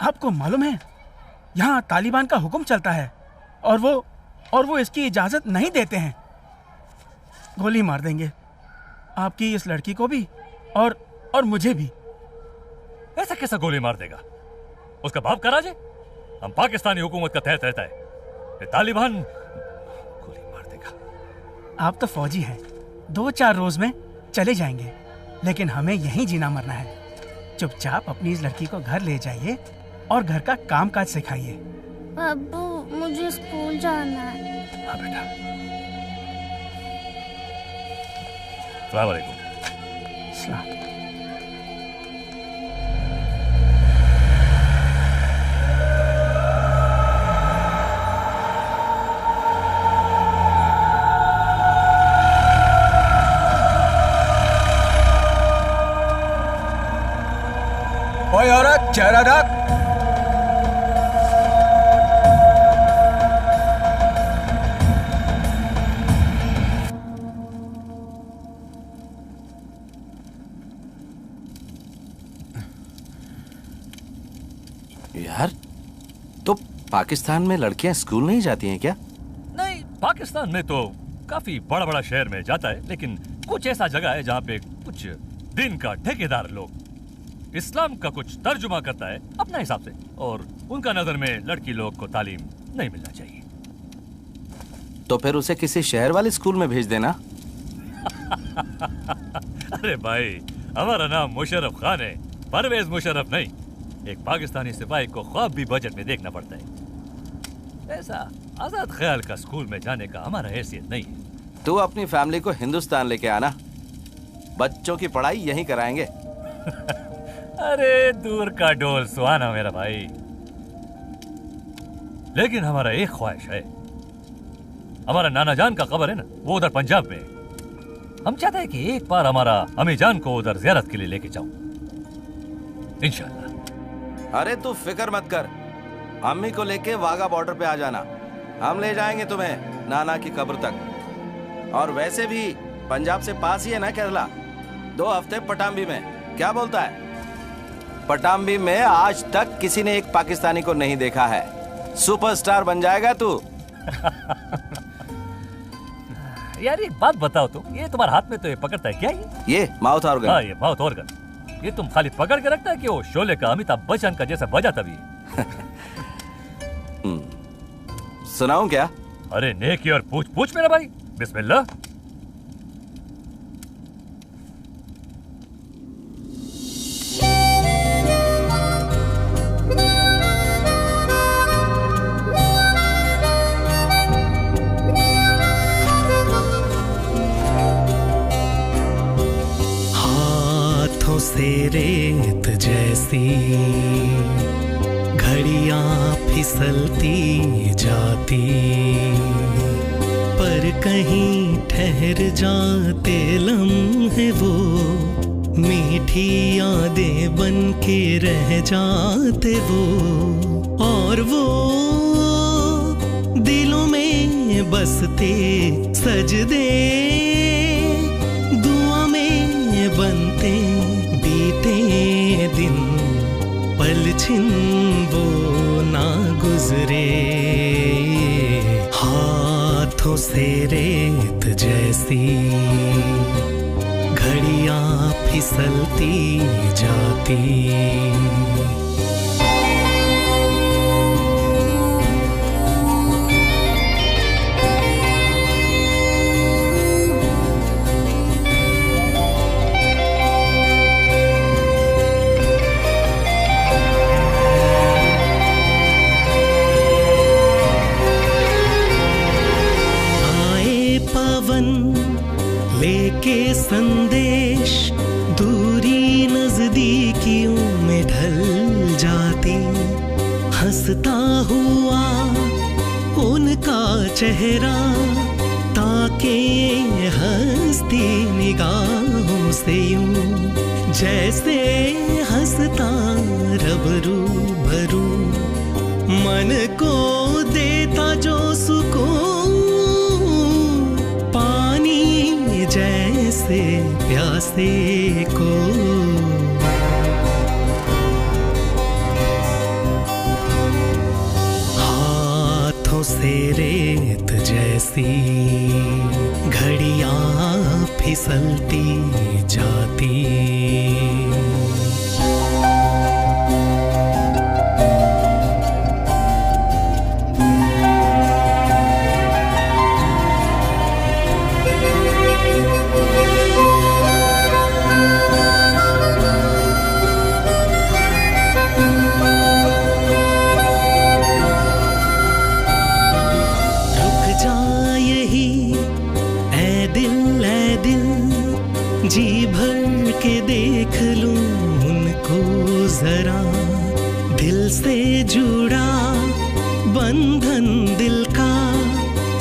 आपको मालूम है यहाँ तालिबान का हुक्म चलता है और वो इसकी इजाजत नहीं देते हैं। गोली मार देंगे आपकी इस लड़की को भी और मुझे भी।
ऐसा कैसा गोली मार देगा? उसका बाप का राज है? हम पाकिस्तानी हुकूमत का तहत रहता है। ये तालिबान गोली मार देगा।
आप तो फौजी हैं, 2-4 रोज में चले जाएंगे, लेकिन हमें यहीं जीना मरना है। चुपचाप अपनी इस लड़की को घर ले जाइए और घर का काम काज सिखाइए।
अब्बू, मुझे स्कूल जाना है।
हाँ बेटा। अस्सलाम वालेकुम।
ओए औरत, चेहरा ढक।
यार, तो पाकिस्तान में लड़कियां स्कूल नहीं जाती हैं क्या?
नहीं, पाकिस्तान में तो काफी बड़ा बड़ा शहर में जाता है, लेकिन कुछ ऐसा जगह है जहाँ पे कुछ दिन का ठेकेदार लोग इस्लाम का कुछ तर्जुमा करता है अपने हिसाब से, और उनका नजर में लड़की लोग को तालीम नहीं मिलना चाहिए।
तो फिर उसे किसी शहर वाले स्कूल में भेज देना।
अरे भाई, हमारा नाम मुशर्रफ खान है, परवेज मुशर्रफ नहीं। एक पाकिस्तानी सिपाही को ख्वाब भी बजट में देखना पड़ता है। ऐसा आजाद ख्याल का स्कूल में जाने का हमारा हैसियत नहीं है।
तू अपनी फैमिली को हिंदुस्तान लेके आना, बच्चों की पढ़ाई यहीं कराएंगे।
अरे दूर का डोल सुहाना मेरा भाई, लेकिन हमारा एक ख्वाहिश है। हमारा नाना जान का कब्र है ना, वो उधर पंजाब में है। हम चाहते हैं कि एक बार हमारा अम्मी जान को उधर ज़ियारत के लिए लेके जाऊं, इंशाल्लाह।
अरे तू फिक्र मत कर, अम्मी को लेके वाघा बॉर्डर पे आ जाना, हम ले जाएंगे तुम्हें नाना की कब्र तक। और वैसे भी पंजाब से पास ही है ना केरला, 2 हफ्ते पटाम्बी में। क्या बोलता है? पटाम्बी में आज तक किसी ने एक पाकिस्तानी को नहीं देखा है। सुपरस्टार बन जाएगा तू।
यार एक बात बताओ तुम, ये तुम्हारे हाथ में तो ये पकड़ता है क्या?
ये माउथ ऑर्गन।
हाँ, ये माउथ ऑर्गन। ये तुम खाली पकड़ के रखता है कि वो शोले का अमिताभ बच्चन का जैसा बजा तभी?
सुनाऊं क्या?
अरे नेकी और पूछ पूछ मेरा भाई, बिस्मिल्लाह।
से रेत जैसी घड़ियां फिसलती जाती, पर कहीं ठहर जाते लम्हे वो मीठी यादें बन के रह जाते वो, और वो दिलों में बसते सजदे दुआ में बनते दिन, पलछिन वो ना गुजरे। हाथों से रेत जैसी घड़ियां फिसलती जाती। के संदेश दूरी नजदीकियों में ढल जाती, हंसता हुआ उनका चेहरा ताके हंसती निगाहों से यूं, जैसे हंसता रब रूबरू, मन को देता जो सुकून पानी प्यासे को। हाथों से रेत जैसी घड़ियां फिसलती जाती। जी भर के देख लूं उनको जरा, दिल से जुड़ा बंधन दिल का,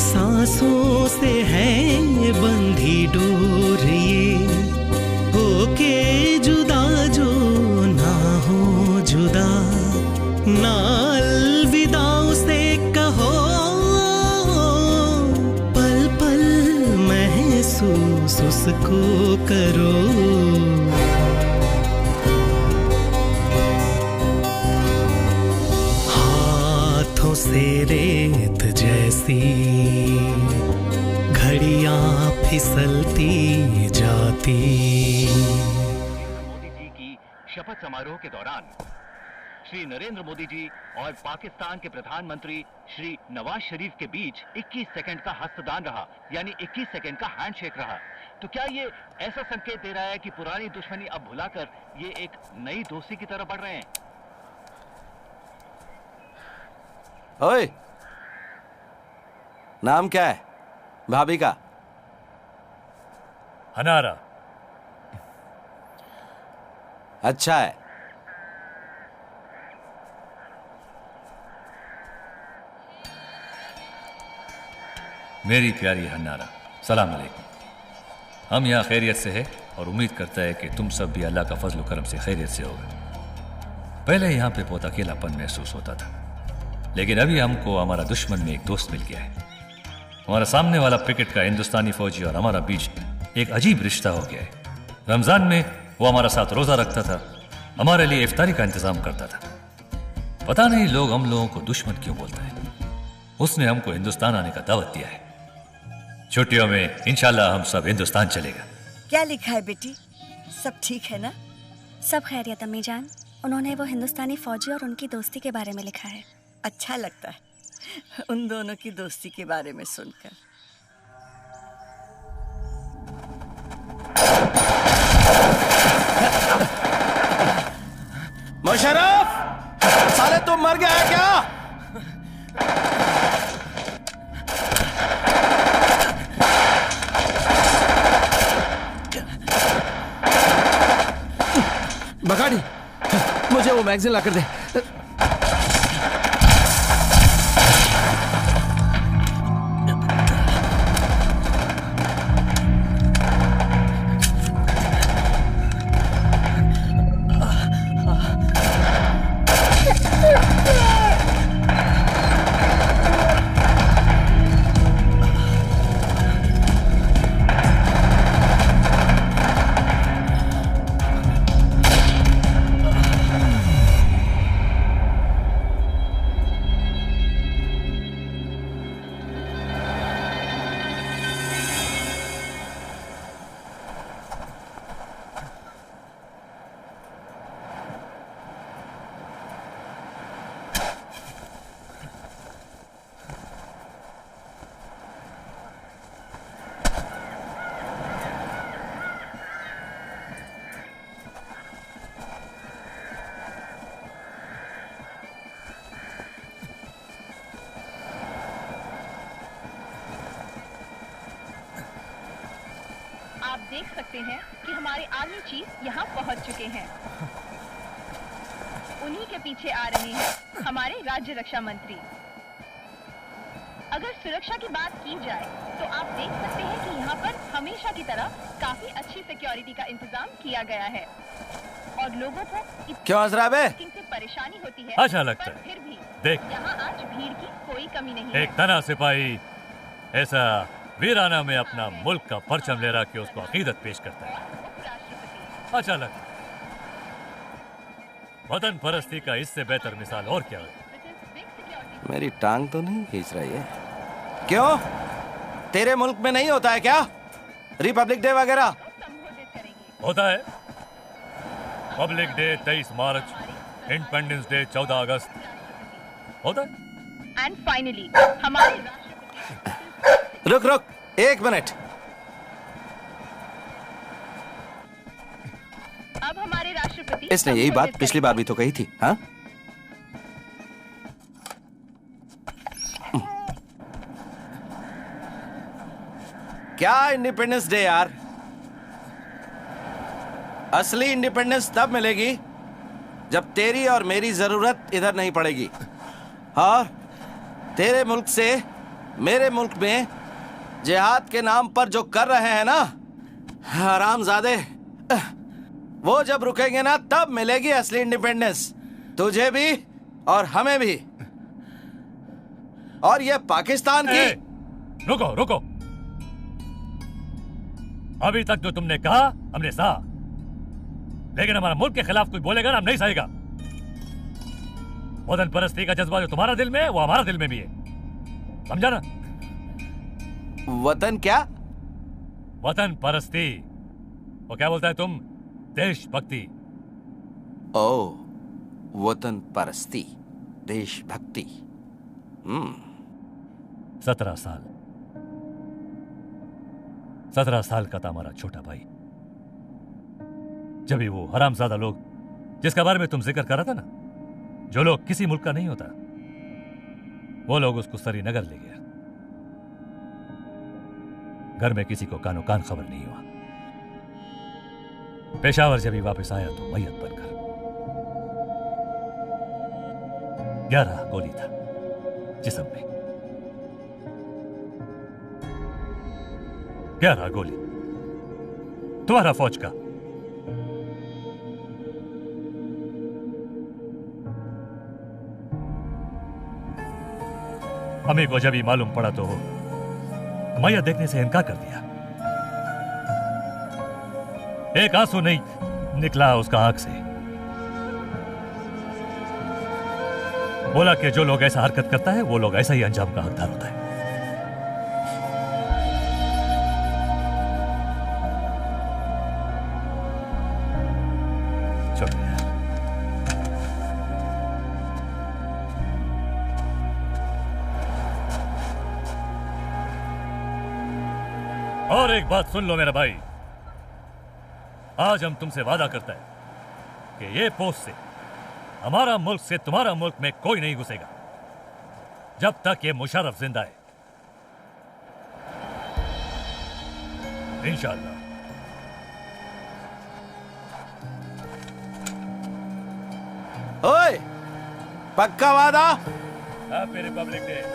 सांसों से है बंधी डोर ये, होके जुदा जो ना हो जुदा, ना अलविदाओं से कहो, पल पल महसूस उसको करो। हाथों से रेत जैसी घड़ियां फिसलती जाती।
मोदी जी की शपथ समारोह के दौरान श्री नरेंद्र मोदी जी और पाकिस्तान के प्रधानमंत्री श्री नवाज शरीफ के बीच 21 सेकंड का हस्तदान रहा, यानी 21 सेकंड का हैंडशेक रहा। तो क्या ये ऐसा संकेत दे रहा है कि पुरानी दुश्मनी अब भुलाकर ये एक नई दोस्ती की तरफ बढ़ रहे हैं?
ओए, नाम क्या है भाभी का?
हनारा।
अच्छा है।
मेरी प्यारी हन्नारा, सलाम अलैकुम। हम यहाँ खैरियत से है और उम्मीद करता है कि तुम सब भी अल्लाह का फजल करम से खैरियत से होगा। पहले यहाँ पे बहुत अकेलापन महसूस होता था, लेकिन अभी हमको हमारा दुश्मन में एक दोस्त मिल गया है। हमारा सामने वाला क्रिकेट का हिंदुस्तानी फौजी और हमारा बीच एक अजीब रिश्ता हो गया है। रमजान में वो हमारा साथ रोजा रखता था, हमारे लिए इफ्तारी का इंतजाम करता था। पता नहीं लोग हम लोगों को दुश्मन क्यों बोलते हैं। उसने हमको हिंदुस्तान आने का दावत दिया है। छुट्टियों में इंशाल्लाह हम सब हिंदुस्तान चलेगा।
क्या लिखा है बेटी, सब ठीक है ना?
सब खैरियत अम्मी जान। उन्होंने वो हिंदुस्तानी फौजी और उनकी दोस्ती के बारे में लिखा है।
अच्छा लगता है उन दोनों की दोस्ती के बारे में सुनकर।
मुशर्रफ, साले तुम मर गया है क्या? बगाड़ी, मुझे वो मैगजीन लाकर दे।
देख सकते हैं कि हमारे आर्मी चीफ यहाँ पहुँच चुके हैं। उन्हीं के पीछे आ रहे हैं हमारे राज्य रक्षा मंत्री। अगर सुरक्षा की बात की जाए तो आप देख सकते हैं कि यहाँ पर हमेशा की तरह काफी अच्छी सिक्योरिटी का इंतजाम किया गया है और लोगों को
क्यों अजरा बे?
से परेशानी होती है।
अच्छा लगता है।
फिर भी
देख,
यहाँ आज भीड़ की कोई कमी नहीं है।
एक तना सिपाही ऐसा वीराना में अपना मुल्क का परचम ले रहा कि उसको अकीदत पेश करता है। अच्छा लगा। वतन परस्ती का इससे बेहतर मिसाल और क्या है?
मेरी टांग तो नहीं खींच रही है? क्यों, तेरे मुल्क में नहीं होता है क्या रिपब्लिक डे वगैरह?
होता है। पब्लिक डे 23 मार्च, इंडिपेंडेंस डे 14 अगस्त होता है।
एंड फाइनली हमारे
रुक रुक 1 मिनट।
अब हमारे राष्ट्रपति,
इसने यही बात पिछली बार भी तो कही थी। हाँ, क्या इंडिपेंडेंस डे यार? असली इंडिपेंडेंस तब मिलेगी जब तेरी और मेरी जरूरत इधर नहीं पड़ेगी। और तेरे मुल्क से मेरे मुल्क में जिहाद के नाम पर जो कर रहे हैं ना हरामजादे, वो जब रुकेंगे ना तब मिलेगी असली इंडिपेंडेंस, तुझे भी और हमें भी। और ये पाकिस्तान की।
रुको रुको, अभी तक जो तुमने कहा हमने सहा, लेकिन हमारा मुल्क के खिलाफ कोई बोलेगा ना हम नहीं सहेगा। वतन परस्ती का जज्बा जो तुम्हारा दिल में है वो हमारा दिल में भी है, समझा ना?
वतन क्या?
वतन परस्ती। वो क्या बोलता है तुम? देशभक्ति।
ओ, वतन परस्ती, देशभक्ति।
17 साल का था हमारा छोटा भाई जब ही वो हरामजादा लोग जिसका बारे में तुम जिक्र कर रहा था ना, जो लोग किसी मुल्क का नहीं होता, वो लोग उसको श्रीनगर ले गया। घर में किसी को कानो कान खबर नहीं हुआ। पेशावर जब ही वापस आया तो मैयत बनकर 11 गोली था जिस्म में। 11 गोली तुम्हारा फौज का। हमें को जब ही मालूम पड़ा तो मैया देखने से इनकार कर दिया। एक आंसू नहीं निकला उसका आंख से। बोला कि जो लोग ऐसा हरकत करता है वो लोग ऐसा ही अंजाम का हकदार होता है। चलो यार, और एक बात सुन लो मेरा भाई, आज हम तुमसे वादा करता है कि ये पोस्ट से हमारा मुल्क से तुम्हारा मुल्क में कोई नहीं घुसेगा जब तक ये मुशर्रफ जिंदा है, इंशाअल्लाह।
ओए, पक्का वादा?
Happy Republic day.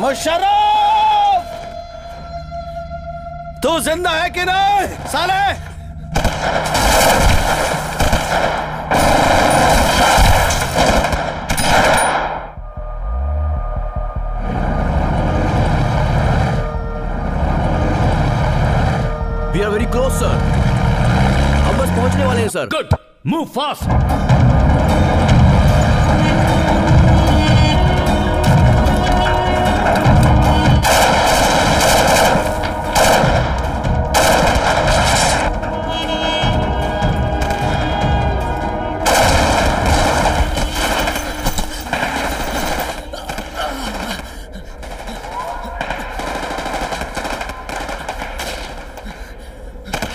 मुशर्रफ, तू जिंदा है कि नहीं साले?
We are very close sir, हम बस पहुंचने वाले हैं sir.
Good, move fast.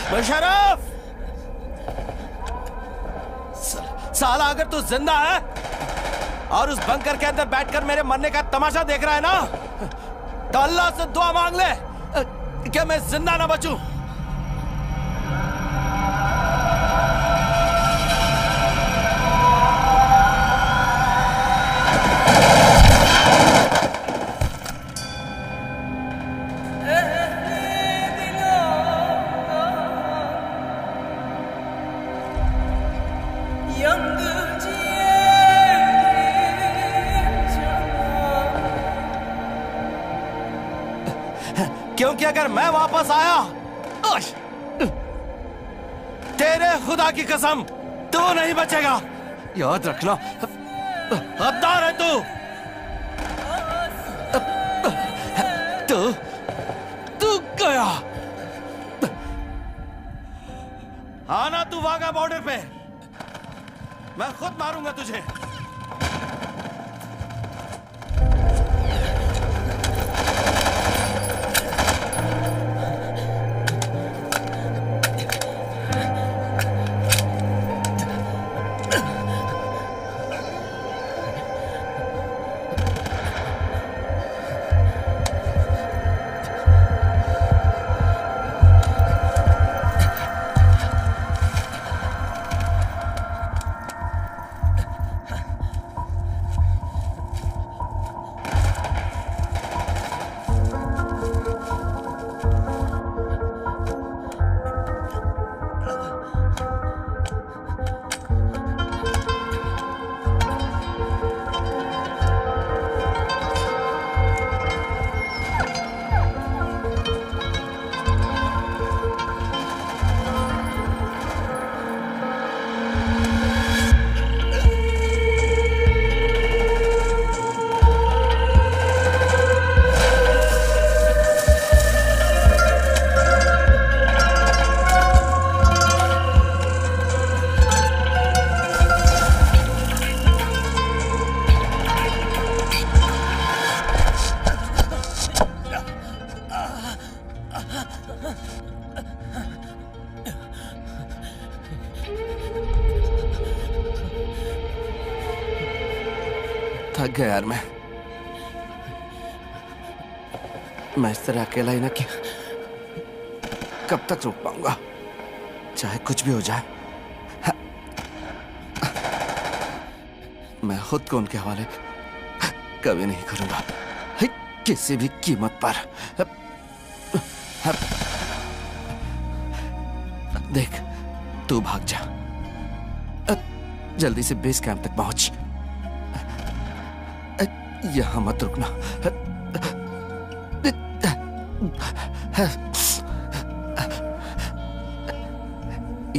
Musharraf, साला अगर तू जिंदा है और उस बंकर के अंदर बैठकर मेरे मरने का तमाशा देख रहा है ना, तो अल्लाह से दुआ मांग ले कि मैं जिंदा ना बचूं। क्योंकि अगर मैं वापस आया, तेरे खुदा की कसम, तू नहीं बचेगा। याद रखना, हद्दार है तू। तू गया। आना तू वाघा बॉर्डर पे, मैं खुद मारूंगा तुझे। थक गया यार मैं इस तरह अकेला ही ना कि कब तक रुक पाऊंगा, चाहे कुछ भी हो जाए। मैं खुद को उनके हवाले कभी नहीं करूंगा, किसी भी कीमत पर। देख, तू भाग जा, जल्दी से बेस कैंप तक पहुंच, यहां मत रुकना।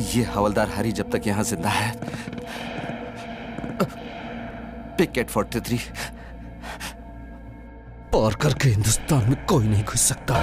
ये हवलदार हरी जब तक यहां जिंदा है, पिकेट 43 पार करके हिंदुस्तान में कोई नहीं घुस सकता।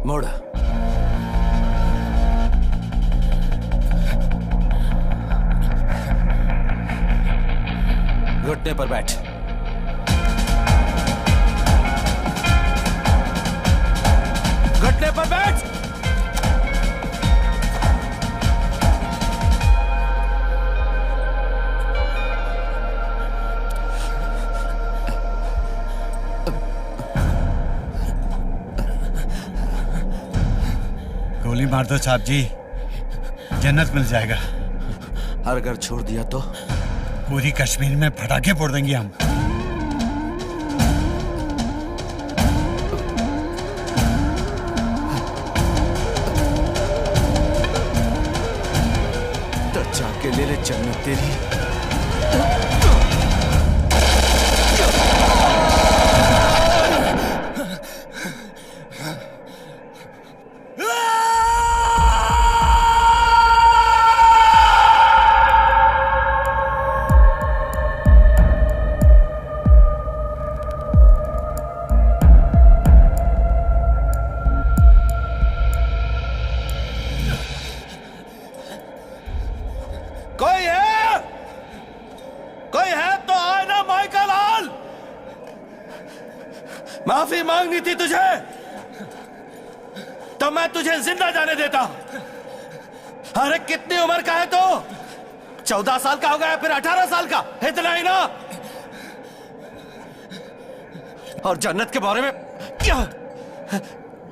मोड़। घुटने पर बैठ। घुटने पर बैठ।
गोली मार दो साहब जी, जन्नत मिल जाएगा।
और अगर छोड़ दिया तो
पूरी कश्मीर में पटाखे फोड़ देंगे हम।
तो जाके ले ले जन्नत तेरी। माफी मांगनी थी तुझे तो मैं तुझे जिंदा जाने देता। अरे कितनी उम्र का है तो? 14 साल का हो गया, फिर 18 साल का, इतना ही ना। और जन्नत के बारे में क्या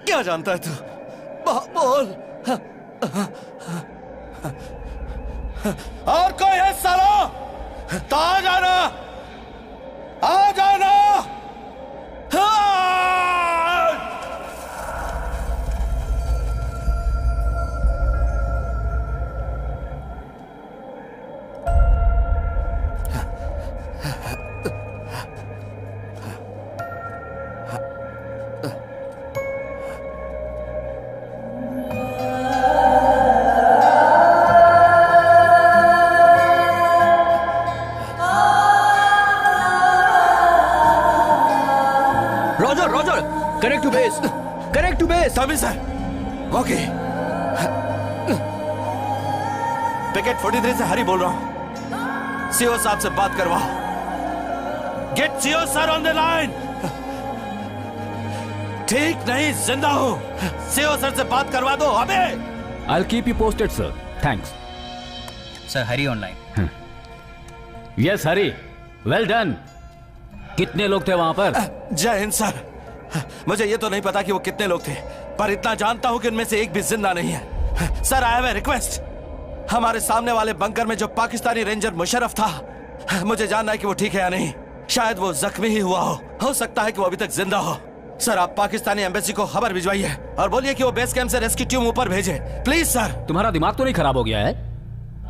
क्या जानता है तू? बोल। और कोई है सालो तो आ जाना, आ जाना।
Connect to base. Connect to base.
Tommy sir. Okay. Picket 43 से हरी बोल रहा हूं। सीओ साहब से बात करवाओ। Get CO sir on the line. ठीक नहीं, जिंदा हूं। सीओ सर से बात करवा दो अबे।
I'll keep you posted, sir. Thanks.
Sir Hari online.
Yes, Hari. Well done. कितने लोग थे वहां पर?
जय हिंद सर। मुझे ये तो नहीं पता कि वो कितने लोग थे, पर इतना जानता हूं कि उनमें से एक भी जिंदा नहीं है। Sir I have a request. हमारे सामने वाले बंकर में जो पाकिस्तानी रेंजर मुशर्रफ था, मुझे जानना है कि वो ठीक है या नहीं। शायद वो जख्मी ही हुआ हो सकता है कि वो अभी तक जिंदा हो। सर आप पाकिस्तानी एम्बेसी को खबर भिजवाइए और बोलिए कि वो बेस कैंप से रेस्क्यू टीम ऊपर भेजे, प्लीज सर।
तुम्हारा दिमाग तो नहीं खराब हो गया है?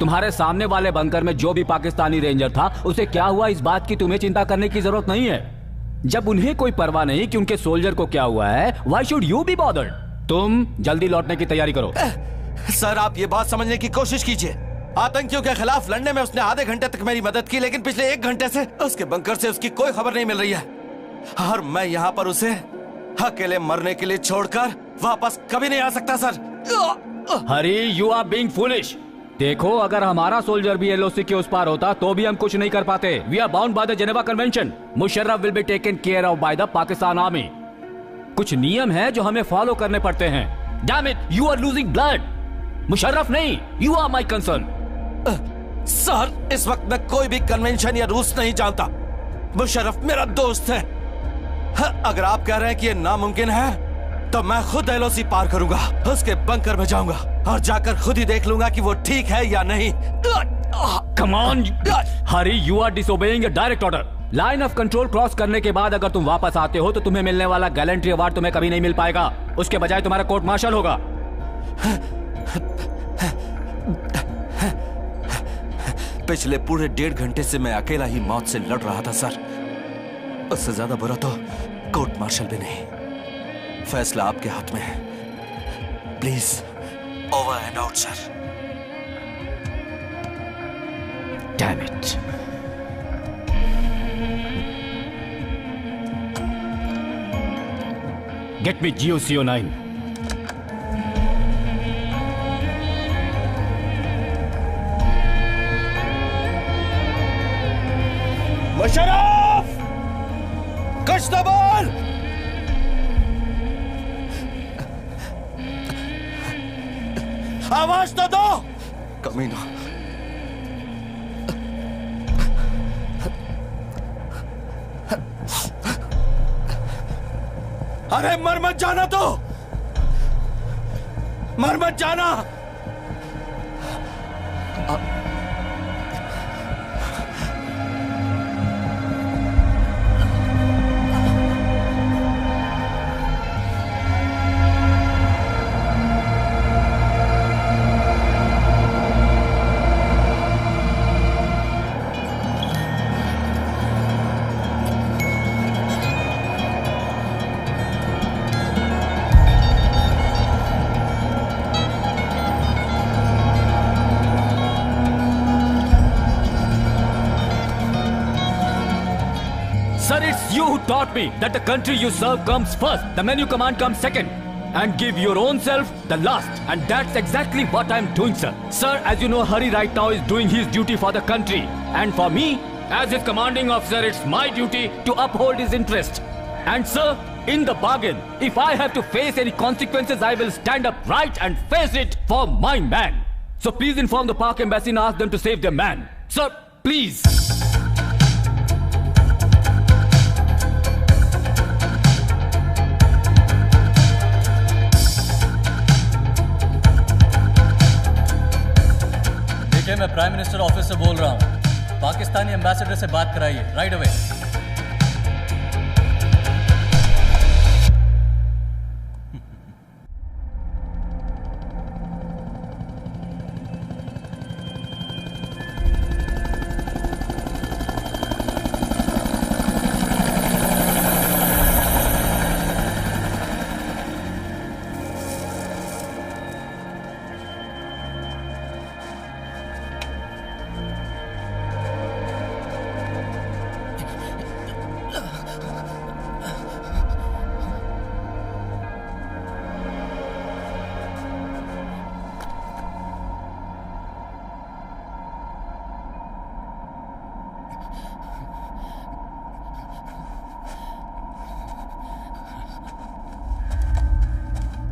तुम्हारे सामने वाले बंकर में जो भी पाकिस्तानी रेंजर था, उसे क्या हुआ इस बात की तुम्हें चिंता करने की जरूरत नहीं है। जब उन्हें कोई परवाह नहीं कि उनके सोल्जर को क्या हुआ है, why should you be bothered? तुम जल्दी लौटने की तैयारी करो।
सर आप ये बात समझने की कोशिश कीजिए। आतंकियों के खिलाफ लड़ने में उसने आधे घंटे तक मेरी मदद की, लेकिन पिछले 1 घंटे से उसके बंकर से उसकी कोई खबर नहीं मिल रही है। और मैं यहाँ पर उसे अकेले मरने के लिए छोड़कर वापस कभी नहीं आ सकता sir.
Hari, you are being foolish. देखो, अगर हमारा सोल्जर भी एलओसी के उस पार होता तो भी हम कुछ नहीं कर पाते। We are bound by the Geneva Convention. Musharraf will be taken care of by the Pakistan army. कुछ नियम है जो हमें फॉलो करने पड़ते हैं। Damn it, you are losing blood. Musharraf नहीं, you are my concern.
Sir इस वक्त मैं कोई भी कन्वेंशन या रूल्स नहीं जानता। मुशर्रफ मेरा दोस्त है। अगर आप कह रहे हैं कि ये नामुमकिन है तो मैं खुद एलओसी पार करूंगा, उसके बंकर में जाऊंगा और जाकर खुद ही देख लूंगा कि वो ठीक है या नहीं।
Come on Hari, you are disobeying a direct order. Line of control cross करने के बाद अगर तुम वापस आते हो तो तुम्हें मिलने वाला गैलेंट्री अवार्ड तुम्हें कभी नहीं मिल पाएगा। उसके बजाय तुम्हारा कोर्ट मार्शल होगा।
पिछले पूरे 1.5 घंटे से मैं अकेला ही मौत से लड़ रहा था सर। उससे ज्यादा बुरा तो कोर्ट मार्शल भी नहीं। फैसला आपके हाथ में है। Please over and out sir.
Damn it. Get me GOCO9।
Musharraf! कुछ तो बोल! आवाज तो दो! कमीना। अरे मर मत जाना तो! मर मत जाना!
Sir, it's you who taught me that the country you serve comes first, the man you command comes second, and give your own self the last. And that's exactly what I'm doing, sir. Sir, as you know, Hari right now is doing his duty for the country. And for me, as his commanding officer, it's my duty to uphold his interest. And sir, in the bargain, if I have to face any consequences, I will stand up right and face it for my man. So please inform the Pak Embassy and ask them to save their man. Sir, please.
मैं prime minister office से बोल रहा हूँ। Pakistani ambassador से बात कराइए right away.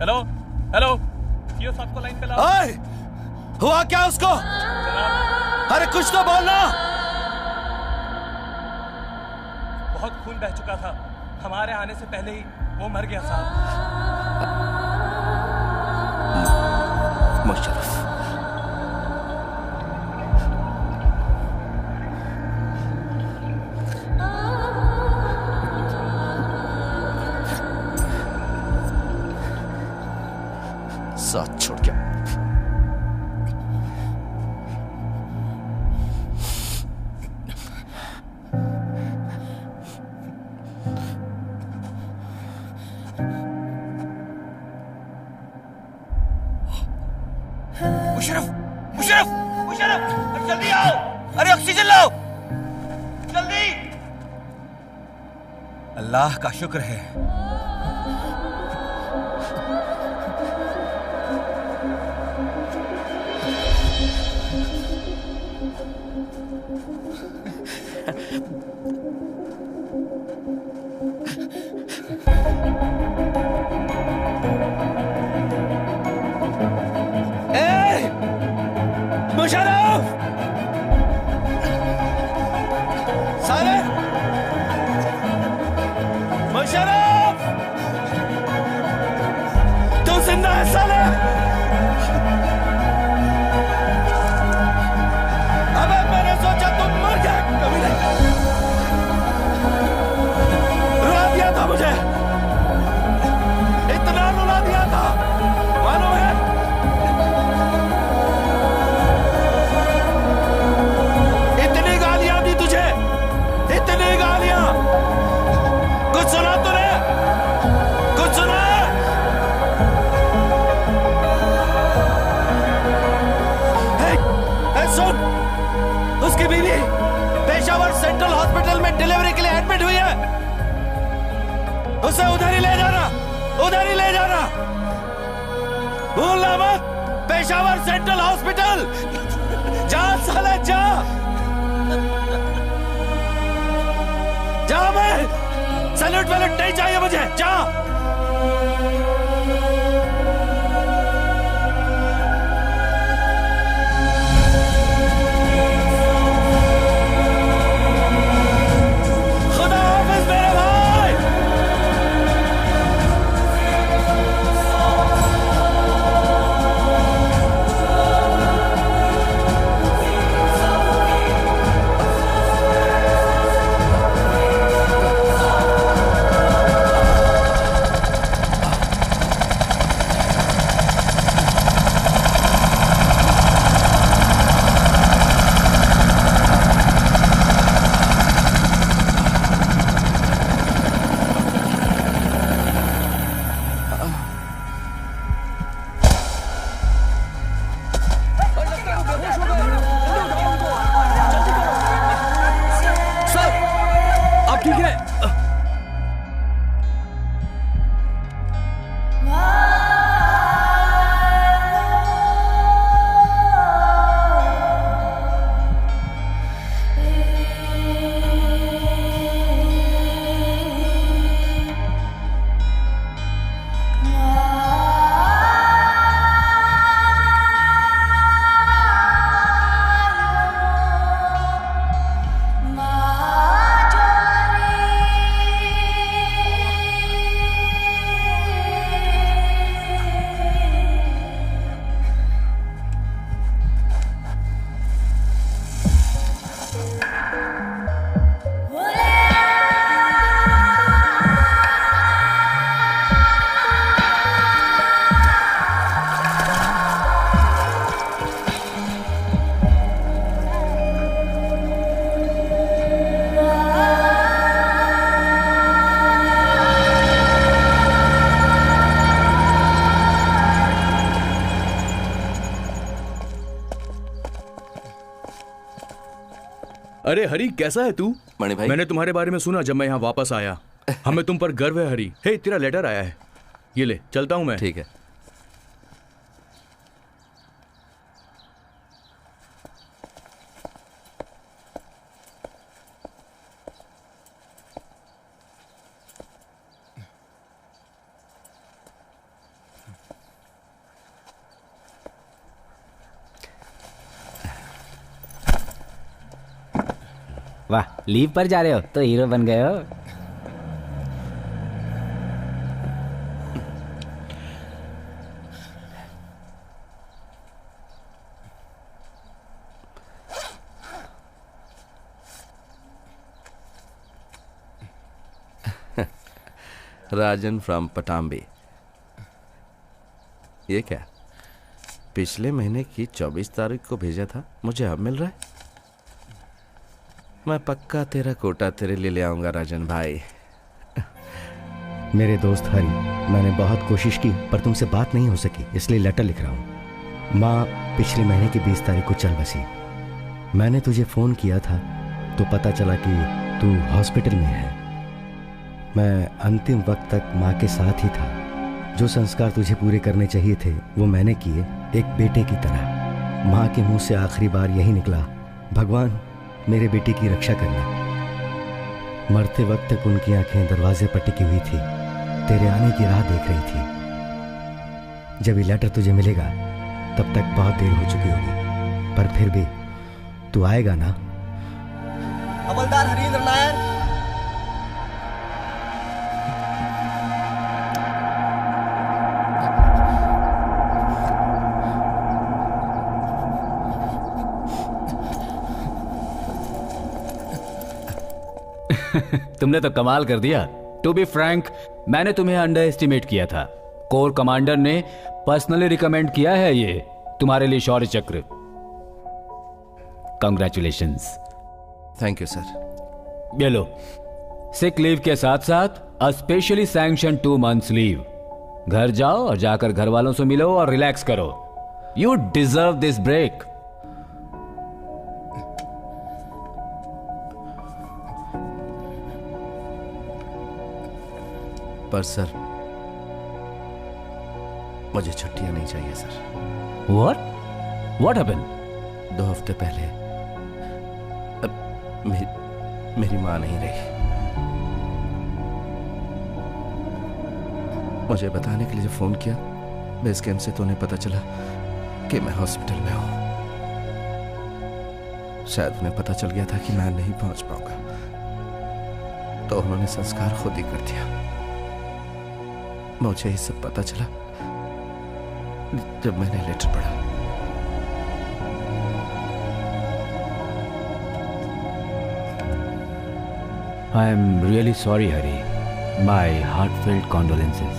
Hello hello CO साहब को लाइन पे लाओ।
ओए, हुआ क्या उसको? अरे कुछ तो बोलना।
बहुत खून बह चुका था, हमारे आने से पहले ही वो मर गया साहब।
मुशर्रफ, साथ छोड़ के
मुशर्रफ, मुशर्रफ, मुशर्रफ, जल्दी आओ। अरे ऑक्सीजन लाओ जल्दी। अल्लाह का शुक्र है।
मुशर्रफ, साले, मुशर्रफ, तू जिंदा है साले? अबे मैंने सोचा तुम मर गए। कभी नहीं। सेंट्रल हॉस्पिटल में डिलीवरी के लिए एडमिट हुई है। उसे उधर ही ले जाना, उधर ही ले जाना। भूलना मत, पेशावर सेंट्रल हॉस्पिटल। जा साले जा, जा। मैं सैल्यूट वैल्यूट नहीं चाहिए मुझे, जा। खुदा हाफिज मेरे भाई।
अरे हरी, कैसा है तू?
मणि भाई,
मैंने तुम्हारे बारे में सुना जब मैं यहाँ वापस आया। हमें तुम पर गर्व है हरी। हे, तेरा लेटर आया है, ये ले, चलता हूँ मैं।
ठीक है।
वाह, लीव पर जा रहे हो तो हीरो बन गए हो।
राजन फ्रॉम पटाम्बी। ये क्या? पिछले महीने की 24 तारीख को भेजा था, मुझे अब मिल रहा है। मैं पक्का तेरा कोटा तेरे लिए ले आऊंगा राजन भाई।
मेरे दोस्त हरी, मैंने बहुत कोशिश की पर तुमसे बात नहीं हो सकी, इसलिए लेटर लिख रहा हूँ। माँ पिछले महीने की 20 तारीख को चल बसी। मैंने तुझे फ़ोन किया था तो पता चला कि तू हॉस्पिटल में है। मैं अंतिम वक्त तक माँ के साथ ही था। जो संस्कार तुझे पूरे करने चाहिए थे वो मैंने किए, एक बेटे की तरह। माँ के मुंह से आखिरी बार यही निकला, भगवान मेरे बेटे की रक्षा करना। मरते वक्त तक उनकी आंखें दरवाजे पर टिकी हुई थी, तेरे आने की राह देख रही थी। जब ये लेटर तुझे मिलेगा तब तक बहुत देर हो चुकी होगी, पर फिर भी तू आएगा ना?
हवलदार हरींद्र नायर।
तुमने तो कमाल कर दिया। टू बी फ्रैंक, मैंने तुम्हें अंडर एस्टिमेट किया था। कोर कमांडर ने पर्सनली रिकमेंड किया है ये तुम्हारे लिए शौर्य चक्र। कंग्रेचुलेशंस।
Thank you sir.
ये लो, सिक लीव के साथ साथ अ स्पेशली सैंक्शन 2 months लीव। घर जाओ और जाकर घर वालों से मिलो और रिलैक्स करो। You deserve this break.
पर सर मुझे छुट्टियां नहीं चाहिए सर।
What happened?
2 हफ्ते पहले मेरी माँ नहीं रही। मुझे बताने के लिए जब फोन किया बेस कैंप से तो उन्हें पता चला कि मैं हॉस्पिटल में हूं। शायद उन्हें पता चल गया था कि मैं नहीं पहुंच पाऊंगा, तो उन्होंने संस्कार खुद ही कर दिया। मुझे ये सब पता चला जब मैंने लेटर पढ़ा।
I am really sorry, Hari. My heartfelt condolences.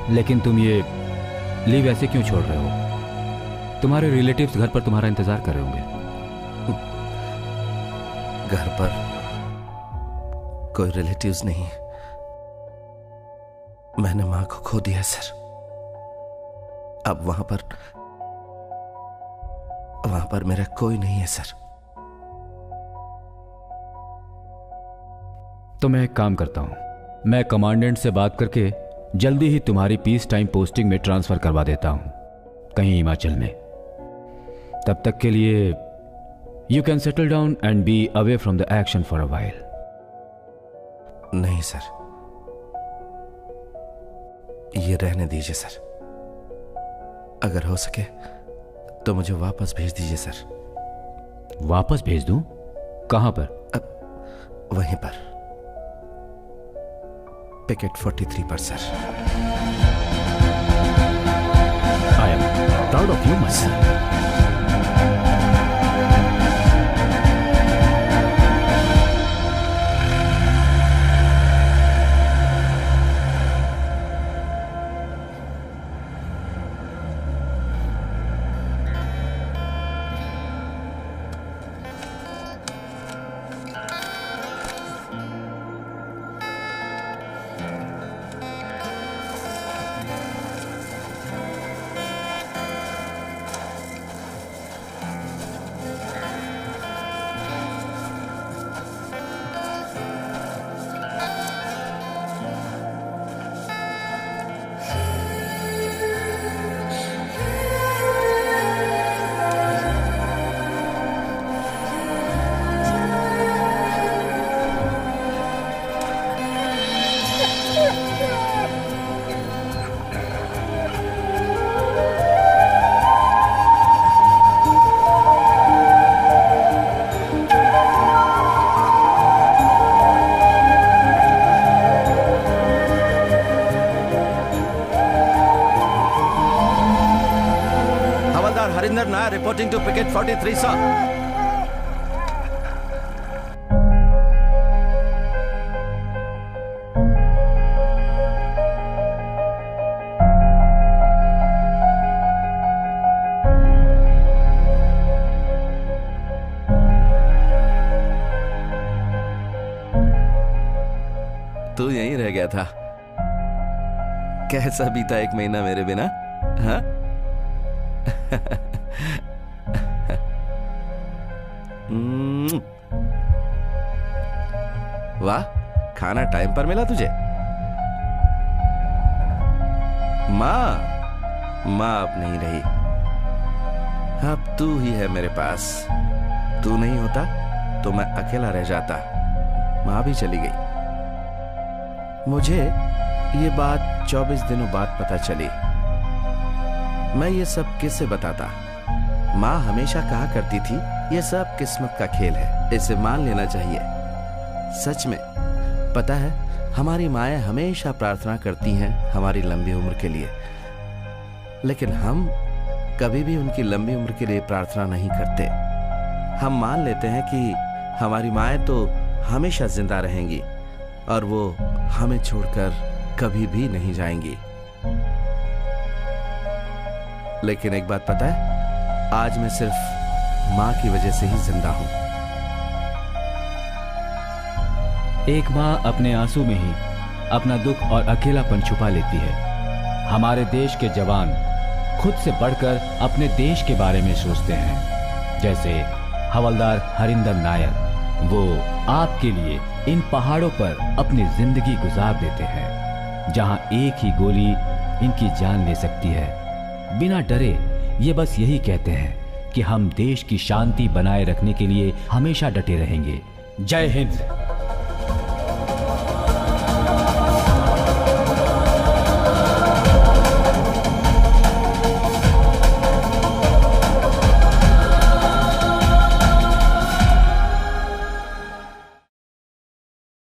लेकिन तुम ये लीव ऐसे क्यों छोड़ रहे हो? तुम्हारे रिलेटिव्स घर पर तुम्हारा इंतजार कर रहे होंगे।
घर पर कोई रिलेटिव्स नहीं, मैंने मां को खो दिया सर। अब वहां पर मेरा कोई नहीं है सर।
तो मैं एक काम करता हूं, मैं कमांडेंट से बात करके जल्दी ही तुम्हारी पीस टाइम पोस्टिंग में ट्रांसफर करवा देता हूं, कहीं हिमाचल में। तब तक के लिए you can settle down and be away from the action for a while.
नहीं सर, ये रहने दीजिए सर। अगर हो सके तो मुझे वापस भेज दीजिए सर।
वापस भेज दूं? कहां पर?
वहीं पर, पिकेट 43 पर sir.
I am proud of you my son.
Reporting to Picket 43, sir. तू यहीं रह गया था? कैसा बीता 1 महीना मेरे बिना? हाँ? वाह, खाना टाइम पर मिला तुझे। माँ अब नहीं रही, अब तू ही है मेरे पास। तू नहीं होता तो मैं अकेला रह जाता। माँ भी चली गई। मुझे ये बात 24 दिनों बाद पता चली। मैं ये सब किससे बताता? माँ हमेशा कहा करती थी ये सब किस्मत का खेल है, इसे मान लेना चाहिए। सच में पता है, हमारी माएँ हमेशा प्रार्थना करती हैं हमारी लंबी उम्र के लिए, लेकिन हम कभी भी उनकी लंबी उम्र के लिए प्रार्थना नहीं करते। हम मान लेते हैं कि हमारी माएँ तो हमेशा जिंदा रहेंगी और वो हमें छोड़कर कभी भी नहीं जाएंगी। लेकिन एक बात पता है, आज मैं सिर्फ माँ की वजह से ही जिंदा हूं।
एक माँ अपने आंसू में ही अपना दुख और अकेलापन छुपा लेती है। हमारे देश के जवान खुद से बढ़कर अपने देश के बारे में सोचते हैं, जैसे हवलदार हरिंदर नायर, वो आपके लिए इन पहाड़ों पर अपनी जिंदगी गुजार देते हैं, जहां एक ही गोली इनकी जान ले सकती है। बिना डरे ये बस यही कहते हैं कि हम देश की शांति बनाए रखने के लिए हमेशा डटे रहेंगे। जय हिंद।